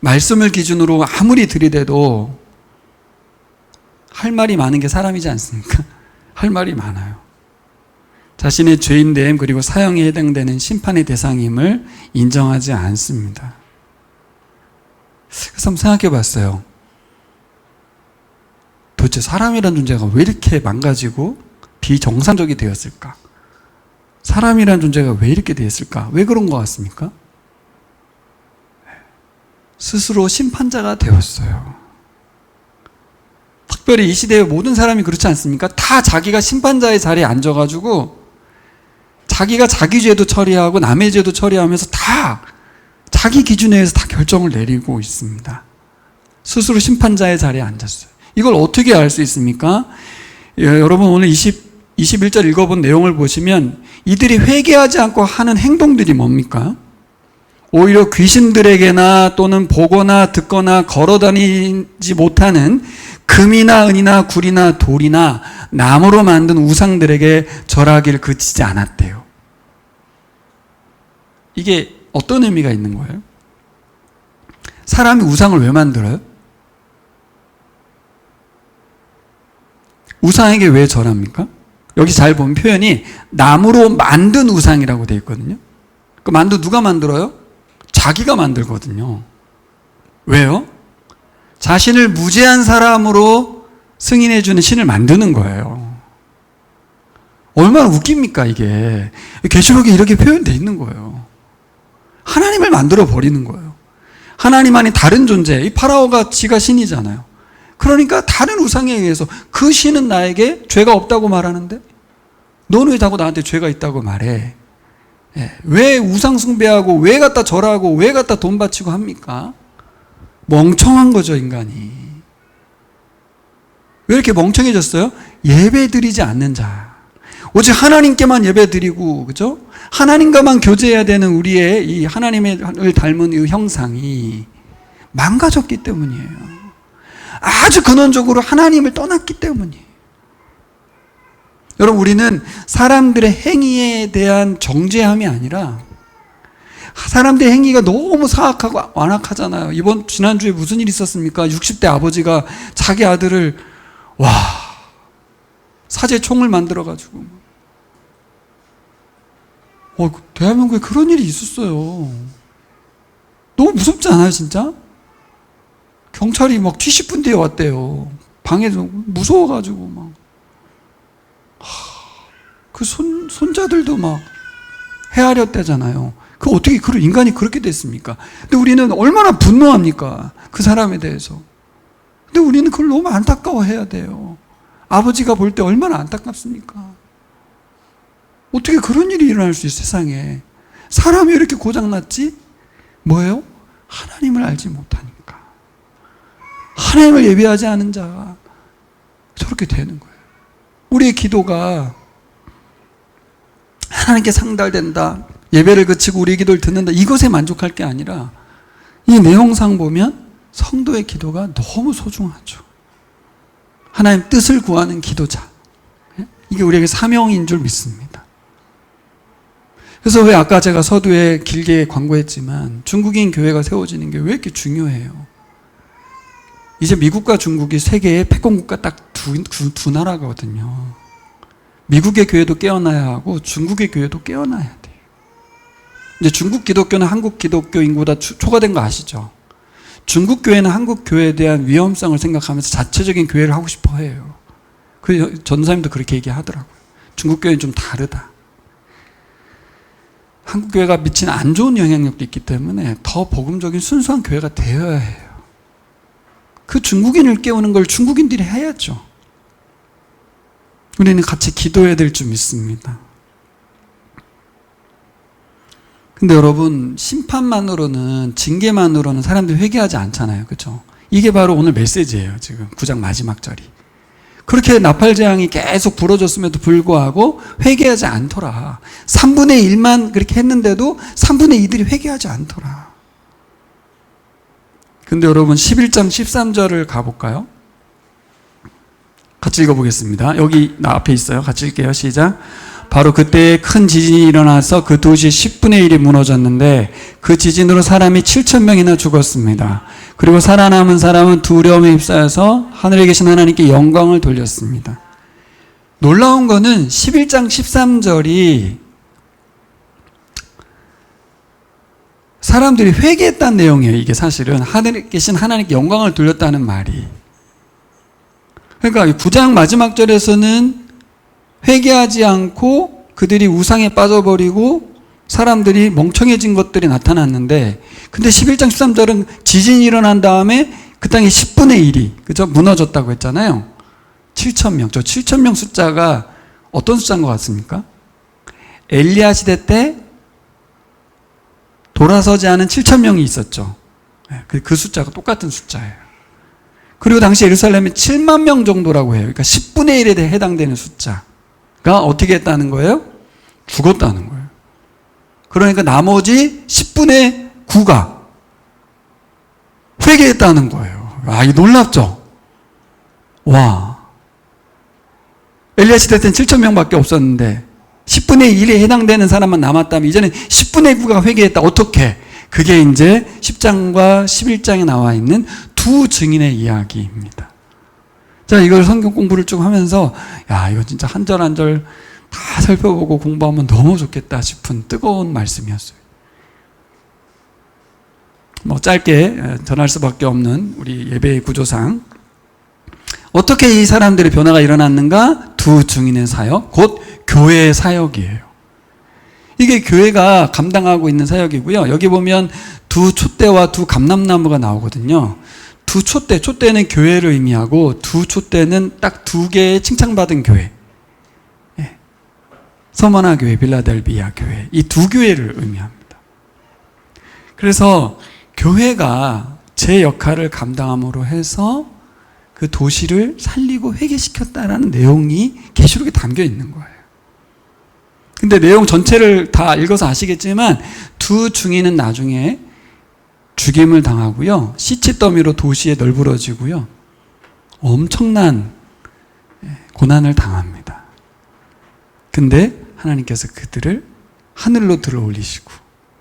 말씀을 기준으로 아무리 들이대도 할 말이 많은 게 사람이지 않습니까? 할 말이 많아요. 자신의 죄인됨 그리고 사형에 해당되는 심판의 대상임을 인정하지 않습니다. 그래서 한번 생각해 봤어요. 도대체 사람이란 존재가 왜 이렇게 망가지고 비정상적이 되었을까? 사람이란 존재가 왜 이렇게 되었을까? 왜 그런 것 같습니까? 스스로 심판자가 되었어요. 특별히 이 시대의 모든 사람이 그렇지 않습니까? 다 자기가 심판자의 자리에 앉아가지고 자기가 자기 죄도 처리하고 남의 죄도 처리하면서 다 자기 기준에 의해서 다 결정을 내리고 있습니다. 스스로 심판자의 자리에 앉았어요. 이걸 어떻게 알 수 있습니까? 여러분 오늘 21절 읽어본 내용을 보시면 이들이 회개하지 않고 하는 행동들이 뭡니까? 오히려 귀신들에게나 또는 보거나 듣거나 걸어다니지 못하는 금이나 은이나 굴이나 돌이나 나무로 만든 우상들에게 절하기를 그치지 않았대요. 이게 어떤 의미가 있는 거예요? 사람이 우상을 왜 만들어요? 우상에게 왜 절합니까? 여기 잘 보면 표현이 나무로 만든 우상이라고 되어 있거든요. 그 만두 누가 만들어요? 자기가 만들거든요. 왜요? 자신을 무죄한 사람으로 승인해주는 신을 만드는 거예요. 얼마나 웃깁니까 이게. 계시록에 이렇게 표현되어 있는 거예요. 하나님을 만들어 버리는 거예요. 하나님 아닌 다른 존재, 이 파라오가 지가 신이잖아요. 그러니까 다른 우상에 의해서 그 신은 나에게 죄가 없다고 말하는데 너는 왜 자꾸 나한테 죄가 있다고 말해? 왜 우상 숭배하고 왜 갖다 절하고 왜 갖다 돈 바치고 합니까? 멍청한 거죠, 인간이. 왜 이렇게 멍청해졌어요? 예배 드리지 않는 자. 오직 하나님께만 예배 드리고, 그죠? 하나님과만 교제해야 되는 우리의 이 하나님을 닮은 이 형상이 망가졌기 때문이에요. 아주 근원적으로 하나님을 떠났기 때문이에요. 여러분, 우리는 사람들의 행위에 대한 정죄함이 아니라 사람들의 행위가 너무 사악하고 완악하잖아요. 지난주에 무슨 일이 있었습니까? 60대 아버지가 자기 아들을 사제 총을 만들어가지고 대한민국에 그런 일이 있었어요. 너무 무섭지 않아요, 진짜? 경찰이 막 70분 뒤에 왔대요. 방에서 무서워가지고 막. 그 손자들도 막 헤아렸대잖아요. 그 어떻게 그런 인간이 그렇게 됐습니까? 근데 우리는 얼마나 분노합니까? 그 사람에 대해서. 근데 우리는 그걸 너무 안타까워해야 돼요. 아버지가 볼 때 얼마나 안타깝습니까? 어떻게 그런 일이 일어날 수 있어요, 세상에. 사람이 왜 이렇게 고장났지? 뭐예요? 하나님을 알지 못하니까. 하나님을 예배하지 않은 자가 저렇게 되는 거예요. 우리의 기도가 하나님께 상달된다, 예배를 그치고 우리의 기도를 듣는다, 이것에 만족할 게 아니라 이 내용상 보면 성도의 기도가 너무 소중하죠. 하나님 뜻을 구하는 기도자, 이게 우리에게 사명인 줄 믿습니다. 그래서 왜 아까 제가 서두에 길게 광고했지만 중국인 교회가 세워지는 게 왜 이렇게 중요해요? 이제 미국과 중국이 세계의 패권국가 딱 두 나라거든요. 미국의 교회도 깨어나야 하고 중국의 교회도 깨어나야 돼요. 이제 중국 기독교는 한국 기독교 인구보다 초과된 거 아시죠? 중국 교회는 한국 교회에 대한 위험성을 생각하면서 자체적인 교회를 하고 싶어 해요. 그 전사님도 그렇게 얘기하더라고요. 중국 교회는 좀 다르다. 한국 교회가 미친 안 좋은 영향력도 있기 때문에 더 복음적인 순수한 교회가 되어야 해요. 그 중국인을 깨우는 걸 중국인들이 해야죠. 우리는 같이 기도해야 될 줄 믿습니다. 근데 여러분, 심판만으로는, 징계만으로는 사람들이 회개하지 않잖아요. 그렇죠? 이게 바로 오늘 메시지예요. 지금 9장 마지막 절이. 그렇게 나팔재앙이 계속 불어줬음에도 불구하고 회개하지 않더라. 3분의 1만 그렇게 했는데도 3분의 2들이 회개하지 않더라. 근데 여러분 11장 13절을 가볼까요? 같이 읽어보겠습니다. 여기 나 앞에 있어요. 같이 읽게요. 시작. 바로 그때 큰 지진이 일어나서 그 도시 10분의 1이 무너졌는데 그 지진으로 사람이 7,000명이나 죽었습니다. 그리고 살아남은 사람은 두려움에 휩싸여서 하늘에 계신 하나님께 영광을 돌렸습니다. 놀라운 거는 11장 13절이 사람들이 회개했다는 내용이에요. 이게 사실은 하늘에 계신 하나님께 영광을 돌렸다는 말이. 그러니까 9장 마지막 절에서는 회개하지 않고 그들이 우상에 빠져버리고 사람들이 멍청해진 것들이 나타났는데, 근데 11장 13절은 지진이 일어난 다음에 그 땅의 10분의 1이 그죠? 무너졌다고 했잖아요. 7,000명. 저 7,000명 숫자가 어떤 숫자인 것 같습니까? 엘리야 시대 때 돌아서지 않은 7,000명이 있었죠. 그 숫자가 똑같은 숫자예요. 그리고 당시 예루살렘이 7만 명 정도라고 해요. 그러니까 10분의 1에 해당되는 숫자가 어떻게 했다는 거예요? 죽었다는 거예요. 그러니까 나머지 10분의 9가 회개했다는 거예요. 아, 이거 놀랍죠? 와. 엘리야 시대 때는 7,000명밖에 없었는데 10분의 1에 해당되는 사람만 남았다면 이제는 10분의 9가 회개했다. 어떻게? 그게 이제 10장과 11장에 나와 있는 두 증인의 이야기입니다. 자, 이걸 성경 공부를 쭉 하면서 야, 이거 진짜 한 절 한 절 다 살펴보고 공부하면 너무 좋겠다 싶은 뜨거운 말씀이었어요. 뭐 짧게 전할 수밖에 없는 우리 예배의 구조상 어떻게 이 사람들의 변화가 일어났는가? 두 증인의 사역, 곧 교회의 사역이에요. 이게 교회가 감당하고 있는 사역이고요. 여기 보면 두 촛대와 두 감람나무가 나오거든요. 두 촛대, 촛대는 교회를 의미하고 두 촛대는 딱 두 개의 칭찬받은 교회. 서머나 교회, 빌라델비아 교회. 이 두 교회를 의미합니다. 그래서 교회가 제 역할을 감당함으로 해서 그 도시를 살리고 회개시켰다라는 내용이 계시록에 담겨 있는 거예요. 근데 내용 전체를 다 읽어서 아시겠지만 두 중인은 나중에 죽임을 당하고요. 시체 더미로 도시에 널브러지고요. 엄청난 고난을 당합니다. 근데 하나님께서 그들을 하늘로 들어 올리시고,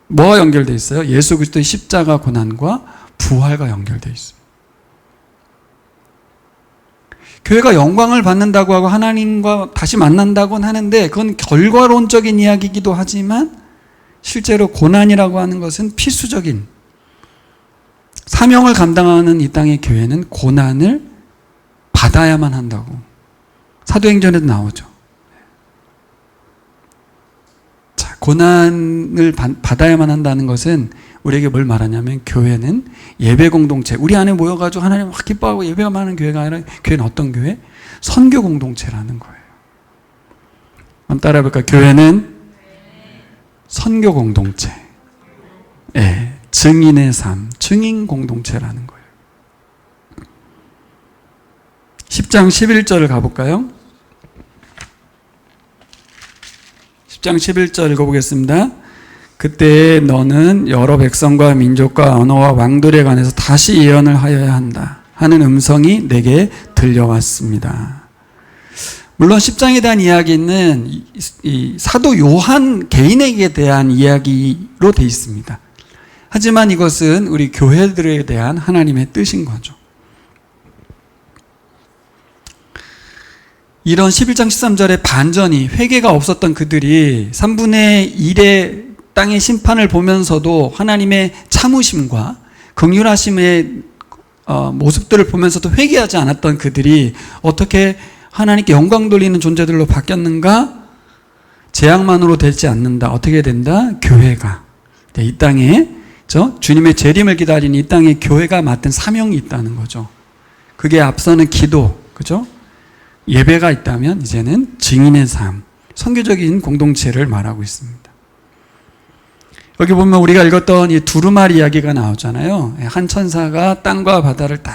뭐와 연결되어 있어요? 예수 그리스도의 십자가 고난과 부활과 연결되어 있어요. 교회가 영광을 받는다고 하고 하나님과 다시 만난다고는 하는데 그건 결과론적인 이야기이기도 하지만 실제로 고난이라고 하는 것은 필수적인 사명을 감당하는 이 땅의 교회는 고난을 받아야만 한다고 사도행전에도 나오죠. 자, 고난을 받아야만 한다는 것은 우리에게 뭘 말하냐면 교회는 예배 공동체, 우리 안에 모여가지고 하나님 막 기뻐하고 예배만 하는 교회가 아니라 교회는 어떤 교회? 선교 공동체라는 거예요. 한번 따라해볼까요? 교회는 선교 공동체, 증인의 삶, 증인 공동체라는 거예요. 10장 11절을 가볼까요? 10장 11절 읽어보겠습니다. 그때 너는 여러 백성과 민족과 언어와 왕들에 관해서 다시 예언을 하여야 한다 하는 음성이 내게 들려왔습니다. 물론 10장에 대한 이야기는 이 사도 요한 개인에게 대한 이야기로 되어 있습니다. 하지만 이것은 우리 교회들에 대한 하나님의 뜻인 거죠. 이런 11장 13절의 반전이, 회개가 없었던 그들이 3분의 1의 땅의 심판을 보면서도 하나님의 참으심과 긍휼하심의 모습들을 보면서도 회개하지 않았던 그들이 어떻게 하나님께 영광 돌리는 존재들로 바뀌었는가? 재앙만으로 되지 않는다. 어떻게 된다? 교회가 이 땅에 주님의 재림을 기다리는 이 땅에 교회가 맡은 사명이 있다는 거죠. 그게 앞서는 기도, 그죠? 예배가 있다면 이제는 증인의 삶, 선교적인 공동체를 말하고 있습니다. 여기 보면 우리가 읽었던 이 두루마리 이야기가 나오잖아요. 한 천사가 땅과 바다를 딱,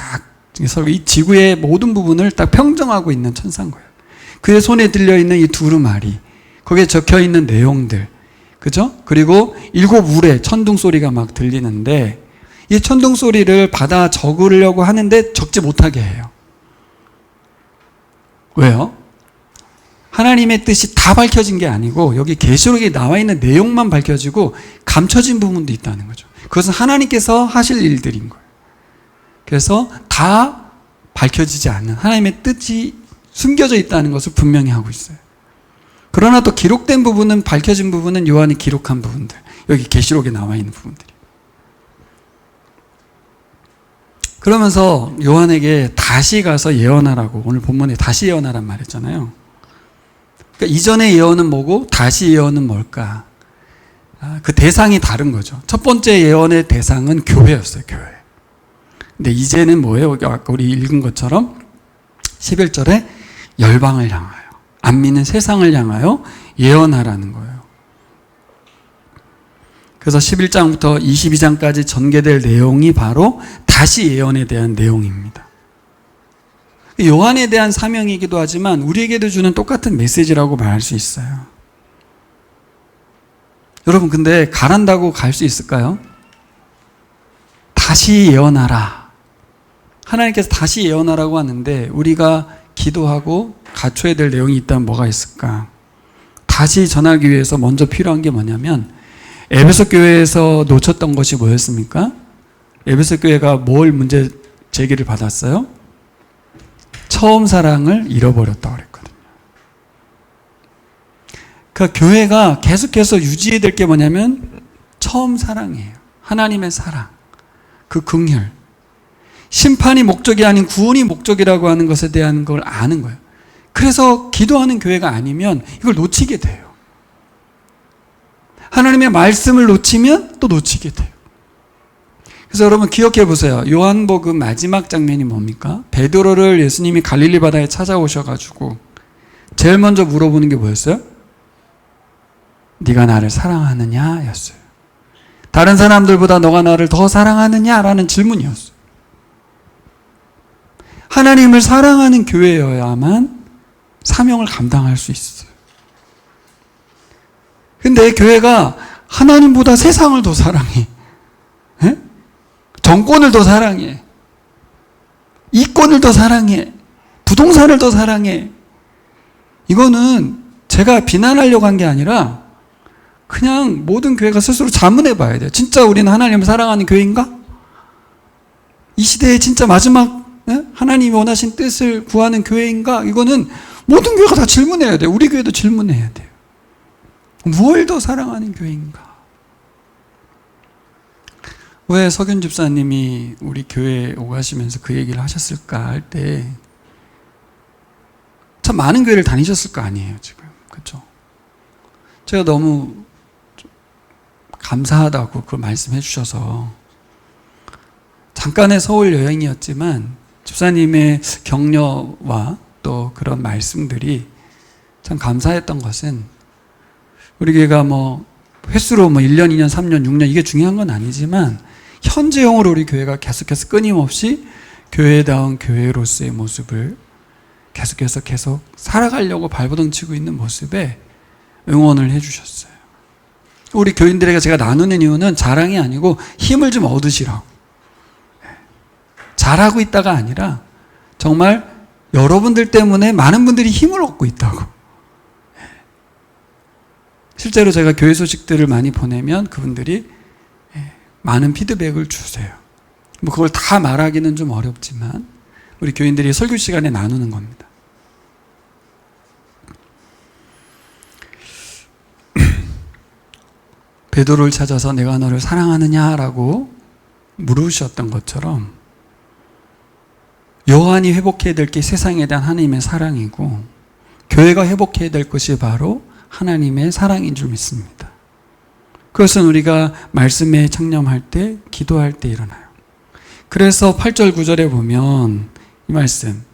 이 지구의 모든 부분을 딱 평정하고 있는 천사인 거예요. 그의 손에 들려있는 이 두루마리, 거기에 적혀있는 내용들, 그죠? 그리고 7 울의 천둥 소리가 막 들리는데 이 천둥 소리를 받아 적으려고 하는데 적지 못하게 해요. 왜요? 하나님의 뜻이 다 밝혀진 게 아니고 여기 계시록에 나와 있는 내용만 밝혀지고 감춰진 부분도 있다는 거죠. 그것은 하나님께서 하실 일들인 거예요. 그래서 다 밝혀지지 않는 하나님의 뜻이 숨겨져 있다는 것을 분명히 하고 있어요. 그러나 또 기록된 부분은, 밝혀진 부분은 요한이 기록한 부분들, 여기 계시록에 나와 있는 부분들이. 그러면서 요한에게 다시 가서 예언하라고, 오늘 본문에 다시 예언하란 말했잖아요. 그러니까 이전의 예언은 뭐고 다시 예언은 뭘까? 그 대상이 다른 거죠. 첫 번째 예언의 대상은 교회였어요. 교회. 근데 이제는 뭐예요? 아까 우리 읽은 것처럼 11절에 열방을 향하여, 안 믿는 세상을 향하여 예언하라는 거예요. 그래서 11장부터 22장까지 전개될 내용이 바로 다시 예언에 대한 내용입니다. 요한에 대한 사명이기도 하지만 우리에게도 주는 똑같은 메시지라고 말할 수 있어요. 여러분, 근데 가란다고 갈 수 있을까요? 다시 예언하라. 하나님께서 다시 예언하라고 하는데 우리가 기도하고 갖춰야 될 내용이 있다면 뭐가 있을까? 다시 전하기 위해서 먼저 필요한 게 뭐냐면, 에베소 교회에서 놓쳤던 것이 뭐였습니까? 에베소 교회가 뭘 문제 제기를 받았어요? 처음 사랑을 잃어버렸다고 그랬거든요. 그러니까 교회가 계속해서 유지해야 될 게 뭐냐면 처음 사랑이에요. 하나님의 사랑, 그 긍휼. 심판이 목적이 아닌 구원이 목적이라고 하는 것에 대한 걸 아는 거예요. 그래서 기도하는 교회가 아니면 이걸 놓치게 돼요. 하나님의 말씀을 놓치면 또 놓치게 돼요. 그래서 여러분 기억해 보세요. 요한복음 마지막 장면이 뭡니까? 베드로를 예수님이 갈릴리 바다에 찾아오셔가지고 제일 먼저 물어보는 게 뭐였어요? 네가 나를 사랑하느냐? 였어요. 다른 사람들보다 너가 나를 더 사랑하느냐? 라는 질문이었어요. 하나님을 사랑하는 교회여야만 사명을 감당할 수 있어요. 근데 교회가 하나님보다 세상을 더 사랑해. 에? 정권을 더 사랑해. 이권을 더 사랑해. 부동산을 더 사랑해. 이거는 제가 비난하려고 한 게 아니라 그냥 모든 교회가 스스로 자문해 봐야 돼요. 진짜 우리는 하나님을 사랑하는 교회인가? 이 시대에 진짜 마지막 하나님이 원하신 뜻을 구하는 교회인가? 이거는 모든 교회가 다 질문해야 돼요. 우리 교회도 질문해야 돼요. 무엇을 더 사랑하는 교회인가? 왜 석윤 집사님이 우리 교회에 오가시면서 그 얘기를 하셨을까 할 때 참 많은 교회를 다니셨을 거 아니에요, 지금. 그렇죠? 제가 너무 감사하다고 그걸 말씀해 주셔서 잠깐의 서울 여행이었지만 집사님의 격려와 또 그런 말씀들이 참 감사했던 것은 우리 교회가 뭐 횟수로 뭐 1년, 2년, 3년, 6년 이게 중요한 건 아니지만 현재형으로 우리 교회가 계속해서 끊임없이 교회다운 교회로서의 모습을 계속해서 계속 살아가려고 발버둥 치고 있는 모습에 응원을 해주셨어요. 우리 교인들에게 제가 나누는 이유는 자랑이 아니고 힘을 좀 얻으시라고. 잘하고 있다가 아니라 정말 여러분들 때문에 많은 분들이 힘을 얻고 있다고. 실제로 제가 교회 소식들을 많이 보내면 그분들이 많은 피드백을 주세요. 뭐 그걸 다 말하기는 좀 어렵지만 우리 교인들이 설교 시간에 나누는 겁니다. 베드로를 찾아서 내가 너를 사랑하느냐라고 물으셨던 것처럼 요한이 회복해야 될 게 세상에 대한 하나님의 사랑이고 교회가 회복해야 될 것이 바로 하나님의 사랑인 줄 믿습니다. 그것은 우리가 말씀에 창념할 때, 기도할 때 일어나요. 그래서 8절 9절에 보면 이 말씀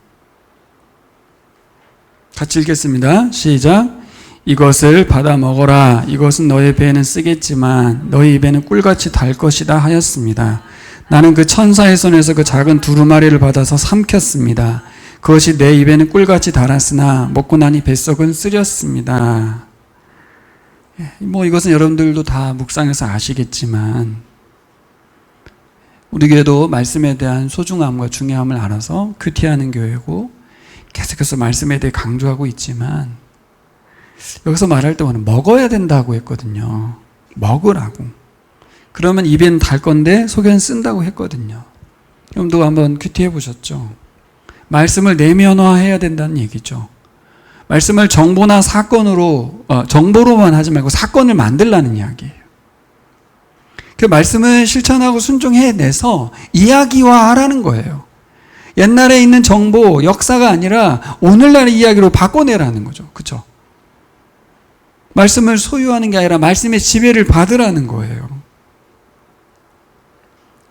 같이 읽겠습니다. 시작. 이것을 받아 먹어라. 이것은 너의 배에는 쓰겠지만 너희 입에는 꿀같이 달 것이다 하였습니다. 나는 그 천사의 손에서 그 작은 두루마리를 받아서 삼켰습니다. 그것이 내 입에는 꿀같이 달았으나 먹고 나니 뱃속은 쓰렸습니다. 뭐 이것은 여러분들도 다 묵상해서 아시겠지만 우리 교회도 말씀에 대한 소중함과 중요함을 알아서 큐티하는 교회고 계속해서 말씀에 대해 강조하고 있지만 여기서 말할 때는 먹어야 된다고 했거든요. 먹으라고. 그러면 입에는 달 건데 속에는 쓴다고 했거든요. 여러분도 한번 큐티해 보셨죠? 말씀을 내면화해야 된다는 얘기죠. 말씀을 정보나 사건으로 정보로만 하지 말고 사건을 만들라는 이야기예요. 그 말씀을 실천하고 순종해내서 이야기화하라는 거예요. 옛날에 있는 정보, 역사가 아니라 오늘날의 이야기로 바꿔내라는 거죠. 그렇죠? 말씀을 소유하는 게 아니라 말씀의 지배를 받으라는 거예요.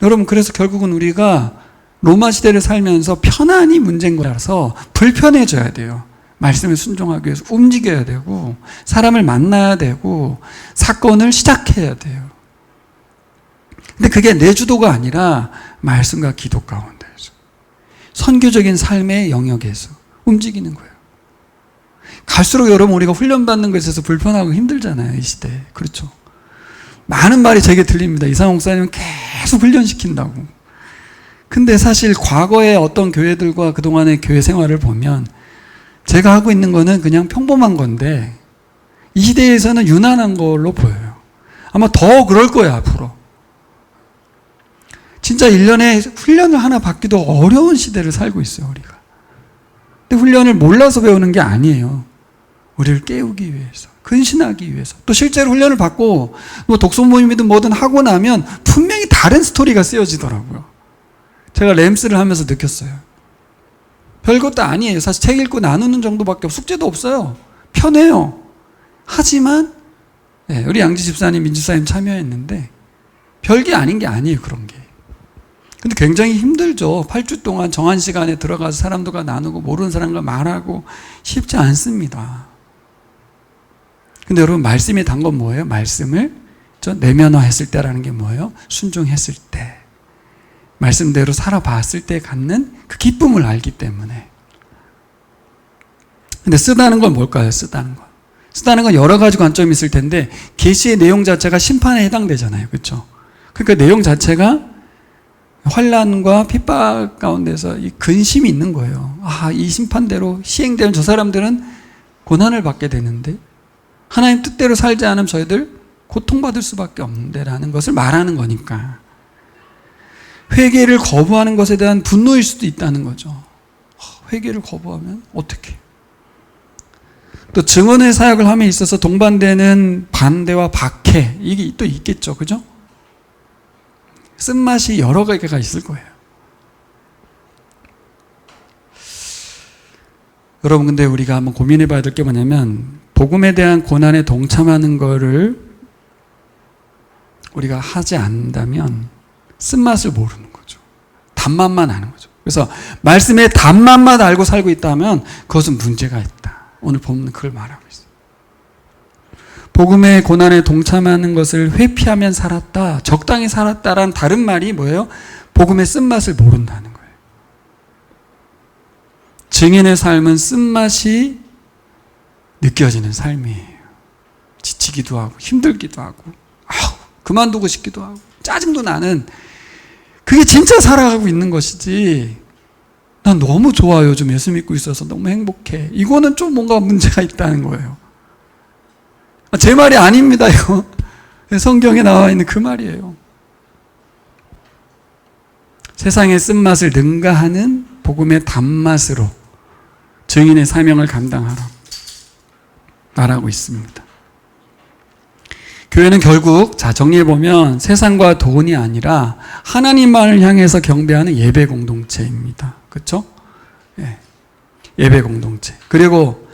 여러분, 그래서 결국은 우리가 로마 시대를 살면서 편안이 문제인 거라서 불편해져야 돼요. 말씀에 순종하기 위해서 움직여야 되고 사람을 만나야 되고 사건을 시작해야 돼요. 근데 그게 내주도가 아니라 말씀과 기도 가운데서 선교적인 삶의 영역에서 움직이는 거예요. 갈수록 여러분 우리가 훈련받는 것에 있어서 불편하고 힘들잖아요. 이 시대에. 그렇죠. 많은 말이 제게 들립니다. 이상홍 목사님은 계속 훈련시킨다고. 근데 사실 과거의 어떤 교회들과 그동안의 교회 생활을 보면 제가 하고 있는 거는 그냥 평범한 건데 이 시대에서는 유난한 걸로 보여요. 아마 더 그럴 거예요, 앞으로. 진짜 1년에 훈련을 하나 받기도 어려운 시대를 살고 있어요, 우리가. 근데 훈련을 몰라서 배우는 게 아니에요. 우리를 깨우기 위해서, 근신하기 위해서. 또 실제로 훈련을 받고 뭐 독서 모임이든 뭐든 하고 나면 분명히 다른 스토리가 쓰여지더라고요. 제가 램스를 하면서 느꼈어요. 별것도 아니에요. 사실 책 읽고 나누는 정도밖에 숙제도 없어요. 편해요. 하지만 우리 양지 집사님, 민주사님 참여했는데 별게 아닌 게 아니에요. 그런 게. 근데 굉장히 힘들죠. 8주 동안 정한 시간에 들어가서 사람들과 나누고 모르는 사람과 말하고 쉽지 않습니다. 근데 여러분, 말씀이 단 건 뭐예요? 말씀을 내면화했을 때라는 게 뭐예요? 순종했을 때, 말씀대로 살아봤을 때 갖는 그 기쁨을 알기 때문에. 근데 쓰다는 건 뭘까요? 쓰다는 건. 쓰다는 건 여러 가지 관점이 있을 텐데 계시의 내용 자체가 심판에 해당되잖아요. 그렇죠? 그러니까 내용 자체가 환난과 핍박 가운데서 이 근심이 있는 거예요. 이 심판대로 시행되는 저 사람들은 고난을 받게 되는데 하나님 뜻대로 살지 않으면 저희들 고통받을 수밖에 없는데라는 것을 말하는 거니까. 회개를 거부하는 것에 대한 분노일 수도 있다는 거죠. 회개를 거부하면 어떻게? 또 증언의 사역을 함에 있어서 동반되는 반대와 박해, 이게 또 있겠죠. 그죠? 쓴맛이 여러 가지가 있을 거예요. 여러분, 근데 우리가 한번 고민해 봐야 될 게 뭐냐면 복음에 대한 고난에 동참하는 거를 우리가 하지 않는다면 쓴맛을 모르는 거죠. 단맛만 아는 거죠. 그래서 말씀의 단맛만 알고 살고 있다면 그것은 문제가 있다. 오늘 본문은 그걸 말하고 있어요. 복음의 고난에 동참하는 것을 회피하면 살았다, 적당히 살았다라는 다른 말이 뭐예요? 복음의 쓴맛을 모른다는 거예요. 증인의 삶은 쓴맛이 느껴지는 삶이에요. 지치기도 하고 힘들기도 하고 그만두고 싶기도 하고 짜증도 나는, 그게 진짜 살아가고 있는 것이지 난 너무 좋아요, 요즘 예수 믿고 있어서 너무 행복해, 이거는 좀 뭔가 문제가 있다는 거예요. 제 말이 아닙니다. 이거 성경에 나와 있는 그 말이에요. 세상의 쓴맛을 능가하는 복음의 단맛으로 증인의 사명을 감당하라 말하고 있습니다. 교회는 결국 정리해보면 세상과 돈이 아니라 하나님만을 향해서 경배하는 예배 공동체입니다. 그렇죠? 예배 공동체. 그리고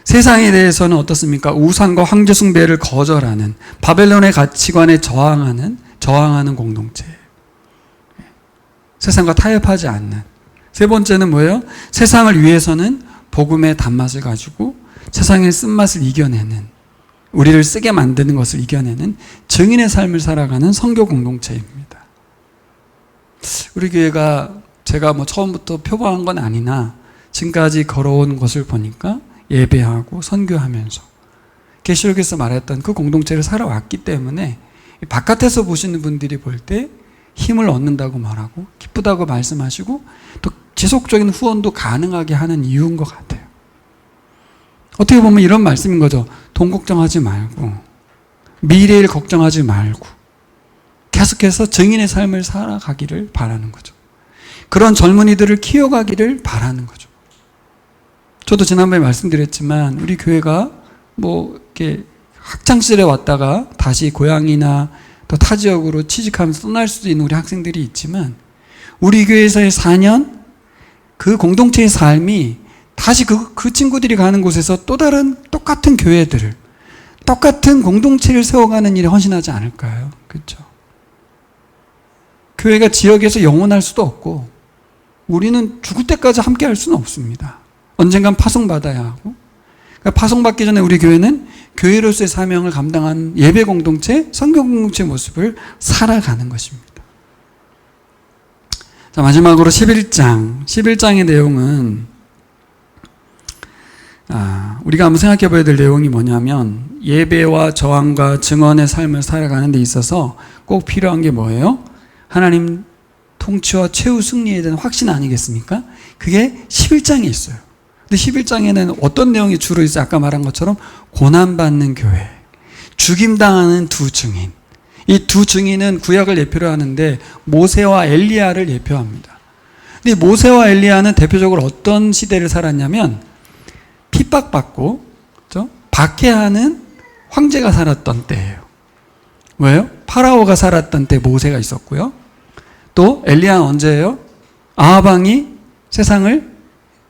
세상에 대해서는 어떻습니까? 우상과 황제 숭배를 거절하는, 바벨론의 가치관에 저항하는 공동체예요. 세상과 타협하지 않는. 세 번째는 뭐예요? 세상을 위해서는 복음의 단맛을 가지고 세상의 쓴맛을 이겨내는, 우리를 쓰게 만드는 것을 이겨내는 증인의 삶을 살아가는 선교 공동체입니다. 우리 교회가 제가 처음부터 표방한 건 아니나 지금까지 걸어온 것을 보니까 예배하고 선교하면서 계시록에서 말했던 그 공동체를 살아왔기 때문에 바깥에서 보시는 분들이 볼 때 힘을 얻는다고 말하고 기쁘다고 말씀하시고 또 지속적인 후원도 가능하게 하는 이유인 것 같아요. 어떻게 보면 이런 말씀인 거죠. 돈 걱정하지 말고 미래일 걱정하지 말고 계속해서 증인의 삶을 살아가기를 바라는 거죠. 그런 젊은이들을 키워가기를 바라는 거죠. 저도 지난번에 말씀드렸지만 우리 교회가 뭐 이렇게 학창시절에 왔다가 다시 고향이나 또 타 지역으로 취직하면서 떠날 수도 있는 우리 학생들이 있지만 우리 교회에서의 4년 그 공동체의 삶이 다시 그 친구들이 가는 곳에서 또 다른 똑같은 교회들을 똑같은 공동체를 세워가는 일에 헌신하지 않을까요? 그렇죠? 교회가 지역에서 영원할 수도 없고 우리는 죽을 때까지 함께 할 수는 없습니다. 언젠간 파송받아야 하고 그러니까 파송받기 전에 우리 교회는 교회로서의 사명을 감당한 예배 공동체, 성경 공동체 모습을 살아가는 것입니다. 자, 마지막으로 11장의 내용은 우리가 한번 생각해 봐야 될 내용이 뭐냐면 예배와 저항과 증언의 삶을 살아가는 데 있어서 꼭 필요한 게 뭐예요? 하나님 통치와 최후 승리에 대한 확신 아니겠습니까? 그게 11장에 있어요. 근데 11장에는 어떤 내용이 주로 있어요? 아까 말한 것처럼 고난받는 교회, 죽임당하는 두 증인. 이 두 증인은 구약을 예표로 하는데 모세와 엘리야를 예표합니다. 근데 모세와 엘리야는 대표적으로 어떤 시대를 살았냐면 핍박받고 그렇죠? 박해하는 황제가 살았던 때예요. 왜요? 파라오가 살았던 때 모세가 있었고요. 또 엘리야는 언제예요? 아합 왕이 세상을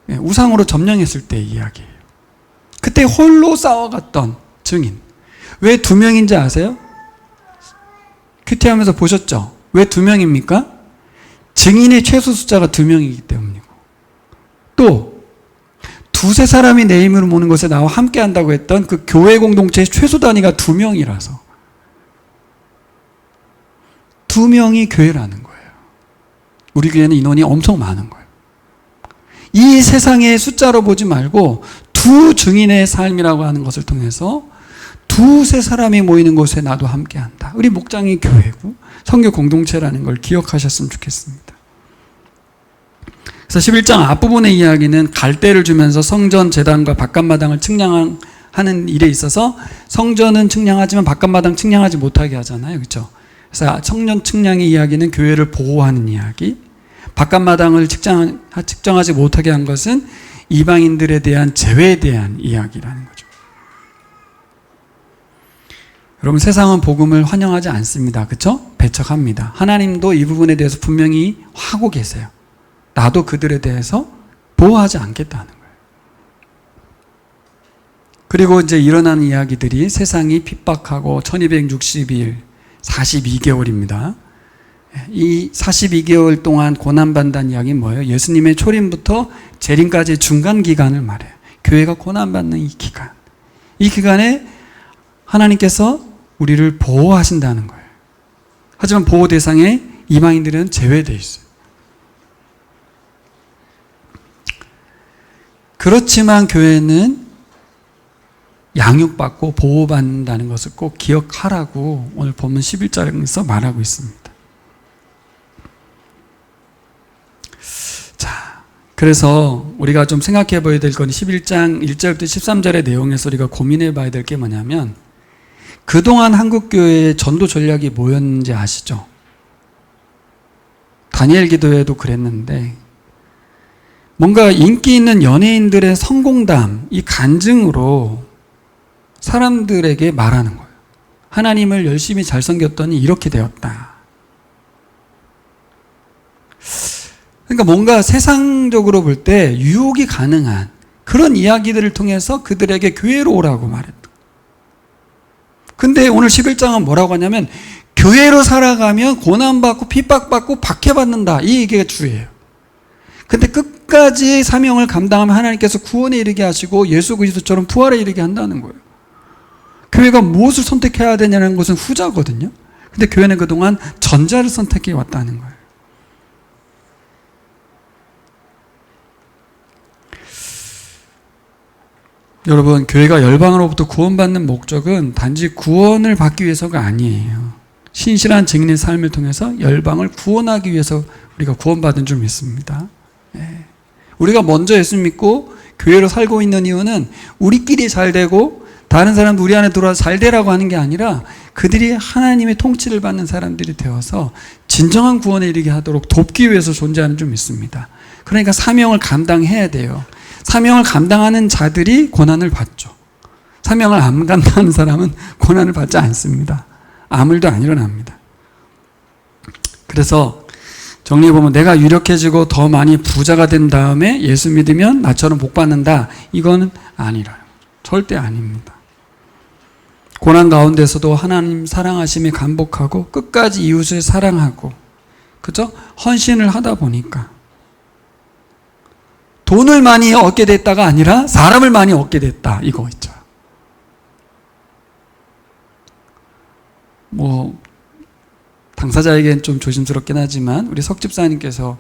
우상으로 점령했을 때의 이야기예요. 그때 홀로 싸워갔던 증인. 왜 2명인지 아세요? 큐티하면서 보셨죠? 왜 2명입니까? 증인의 최소 숫자가 2명이기 때문이고 또 두세 사람이 내 힘으로 모는 것에 나와 함께 한다고 했던 그 교회 공동체의 최소 단위가 2명이라서 2명이 교회라는 거예요. 우리 교회는 인원이 엄청 많은 거예요. 이 세상의 숫자로 보지 말고 두 증인의 삶이라고 하는 것을 통해서 두세 사람이 모이는 곳에 나도 함께 한다. 우리 목장이 교회고 성교 공동체라는 걸 기억하셨으면 좋겠습니다. 그래서 11장 앞부분의 이야기는 갈대를 주면서 성전, 제단과 바깥마당을 측량하는 일에 있어서 성전은 측량하지만 바깥마당 측량하지 못하게 하잖아요. 그렇죠? 그래서 성전 측량의 이야기는 교회를 보호하는 이야기, 바깥마당을 측정하지 못하게 한 것은 이방인들에 대한 제외에 대한 이야기라는 거죠. 여러분, 세상은 복음을 환영하지 않습니다. 그렇죠? 배척합니다. 하나님도 이 부분에 대해서 분명히 하고 계세요. 나도 그들에 대해서 보호하지 않겠다는 거예요. 그리고 이제 일어나는 이야기들이 세상이 핍박하고 1260일, 42개월입니다. 이 42개월 동안 고난받는 이야기는 뭐예요? 예수님의 초림부터 재림까지의 중간 기간을 말해요. 교회가 고난받는 이 기간. 이 기간에 하나님께서 우리를 보호하신다는 거예요. 하지만 보호 대상에 이방인들은 제외되어 있어요. 그렇지만 교회는 양육받고 보호받는다는 것을 꼭 기억하라고 오늘 본문 11절에서 말하고 있습니다. 자, 그래서 우리가 좀 생각해 봐야 될 건 11장 1절부터 13절의 내용에서 우리가 고민해 봐야 될 게 뭐냐면 그동안 한국교회의 전도 전략이 뭐였는지 아시죠? 다니엘 기도회도 그랬는데 뭔가 인기 있는 연예인들의 성공담, 이 간증으로 사람들에게 말하는 거예요. 하나님을 열심히 잘 섬겼더니 이렇게 되었다. 그러니까 뭔가 세상적으로 볼 때 유혹이 가능한 그런 이야기들을 통해서 그들에게 교회로 오라고 말했다. 근데 오늘 11장은 뭐라고 하냐면 교회로 살아가면 고난받고 핍박받고 박해받는다. 이 얘기가 주예요. 근데 끝까지 사명을 감당하면 하나님께서 구원에 이르게 하시고 예수 그리스도처럼 부활에 이르게 한다는 거예요. 교회가 무엇을 선택해야 되냐는 것은 후자거든요. 근데 교회는 그동안 전자를 선택해 왔다는 거예요. 여러분, 교회가 열방으로부터 구원받는 목적은 단지 구원을 받기 위해서가 아니에요. 신실한 증인의 삶을 통해서 열방을 구원하기 위해서 우리가 구원받은 줄 믿습니다. 우리가 먼저 예수 믿고 교회로 살고 있는 이유는 우리끼리 잘 되고 다른 사람도 우리 안에 들어와서 잘 되라고 하는 게 아니라 그들이 하나님의 통치를 받는 사람들이 되어서 진정한 구원에 이르게 하도록 돕기 위해서 존재하는 좀 있습니다. 그러니까 사명을 감당해야 돼요. 사명을 감당하는 자들이 고난을 받죠. 사명을 안 감당하는 사람은 고난을 받지 않습니다. 아무 일도 안 일어납니다. 그래서 정리해보면 내가 유력해지고 더 많이 부자가 된 다음에 예수 믿으면 나처럼 복 받는다. 이거는 아니라요. 절대 아닙니다. 고난 가운데서도 하나님 사랑하심에 감복하고 끝까지 이웃을 사랑하고, 그죠? 헌신을 하다 보니까 돈을 많이 얻게 됐다가 아니라 사람을 많이 얻게 됐다. 이거 있죠. 뭐 당사자에겐 좀 조심스럽긴 하지만 우리 석 집사님께서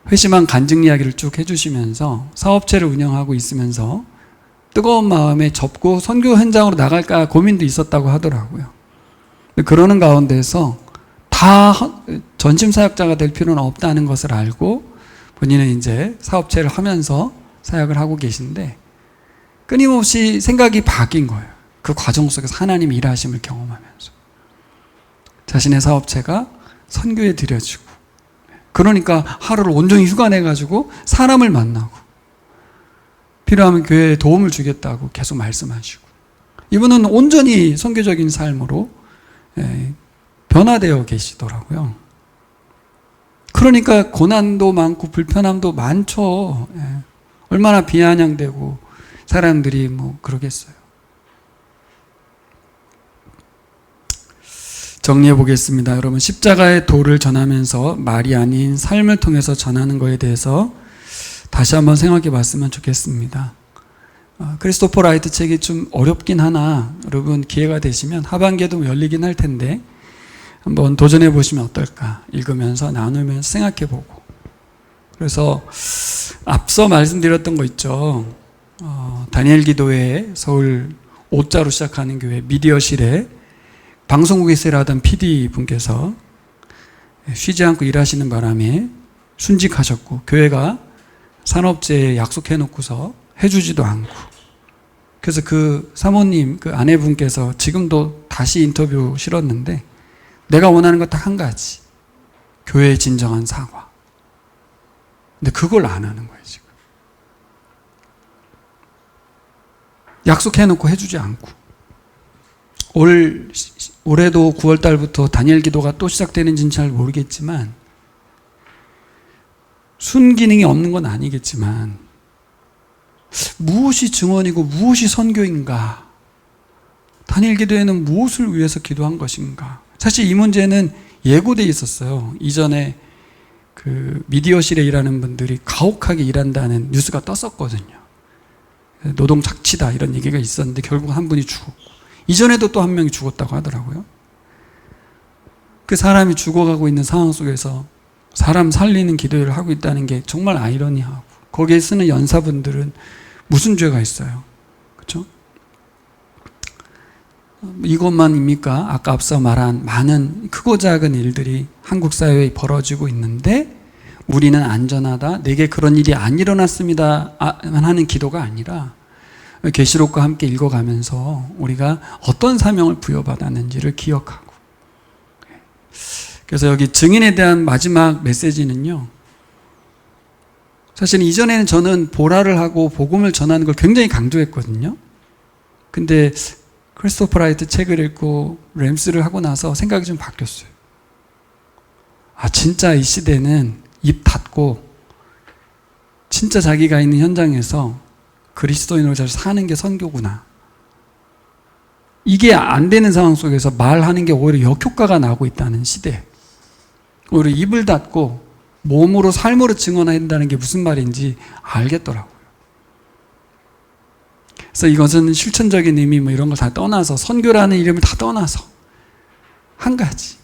회심한 간증 이야기를 쭉 해주시면서 사업체를 운영하고 있으면서 뜨거운 마음에 접고 선교 현장으로 나갈까 고민도 있었다고 하더라고요. 그러는 가운데서 다 전심 사역자가 될 필요는 없다는 것을 알고 본인은 이제 사업체를 하면서 사역을 하고 계신데 끊임없이 생각이 바뀐 거예요. 그 과정 속에서 하나님의 일하심을 경험하면서 자신의 사업체가 선교에 들여지고, 그러니까 하루를 온종일 휴가 내가지고 사람을 만나고 필요하면 교회에 도움을 주겠다고 계속 말씀하시고, 이분은 온전히 선교적인 삶으로 변화되어 계시더라고요. 그러니까 고난도 많고 불편함도 많죠. 얼마나 비아냥되고 사람들이 뭐 그러겠어요. 정리해 보겠습니다. 여러분, 십자가의 도를 전하면서 말이 아닌 삶을 통해서 전하는 것에 대해서 다시 한번 생각해 봤으면 좋겠습니다. 크리스토퍼 라이트 책이 좀 어렵긴 하나 여러분 기회가 되시면 하반기에도 열리긴 할 텐데 한번 도전해 보시면 어떨까, 읽으면서 나누면서 생각해 보고. 그래서 앞서 말씀드렸던 거 있죠. 다니엘 기도회 서울 5자로 시작하는 교회 미디어실에 방송국에서 일하던 PD분께서 쉬지 않고 일하시는 바람에 순직하셨고, 교회가 산업재해에 약속해 놓고서 해주지도 않고, 그래서 그 사모님, 그 아내분께서 지금도 다시 인터뷰 실었는데 내가 원하는 건 딱 한 가지, 교회의 진정한 사과. 근데 그걸 안 하는 거예요 지금. 약속해 놓고 해주지 않고. 올해도 9월 달부터 다니엘 기도가 또 시작되는지는 잘 모르겠지만, 순기능이 없는 건 아니겠지만 무엇이 증언이고 무엇이 선교인가, 다니엘 기도에는 무엇을 위해서 기도한 것인가. 사실 이 문제는 예고되어 있었어요. 이전에 그 미디어실에 일하는 분들이 가혹하게 일한다는 뉴스가 떴었거든요. 노동 착취다 이런 얘기가 있었는데 결국 한 분이 죽었고, 이전에도 또 한 명이 죽었다고 하더라고요. 그 사람이 죽어가고 있는 상황 속에서 사람 살리는 기도를 하고 있다는 게 정말 아이러니하고, 거기에 쓰는 연사분들은 무슨 죄가 있어요? 그렇죠? 이것만입니까? 아까 앞서 말한 많은 크고 작은 일들이 한국 사회에 벌어지고 있는데 우리는 안전하다, 내게 그런 일이 안 일어났습니다만 하는 기도가 아니라 계시록과 함께 읽어가면서 우리가 어떤 사명을 부여받았는지를 기억하고. 그래서 여기 증인에 대한 마지막 메시지는요, 사실 이전에는 저는 보라를 하고 복음을 전하는 걸 굉장히 강조했거든요. 근데 크리스토퍼 라이트 책을 읽고 램스를 하고 나서 생각이 좀 바뀌었어요. 진짜 이 시대는 입 닫고 진짜 자기가 있는 현장에서 그리스도인으로 잘 사는 게 선교구나. 이게 안 되는 상황 속에서 말하는 게 오히려 역효과가 나고 있다는 시대. 오히려 입을 닫고 몸으로 삶으로 증언해야 된다는 게 무슨 말인지 알겠더라고요. 그래서 이것은 실천적인 의미 뭐 이런 걸 다 떠나서, 선교라는 이름을 다 떠나서 한 가지,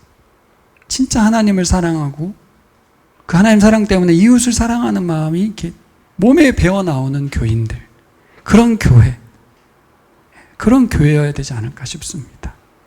진짜 하나님을 사랑하고 그 하나님 사랑 때문에 이웃을 사랑하는 마음이 이렇게 몸에 배어 나오는 교인들, 그런 교회, 그런 교회여야 되지 않을까 싶습니다.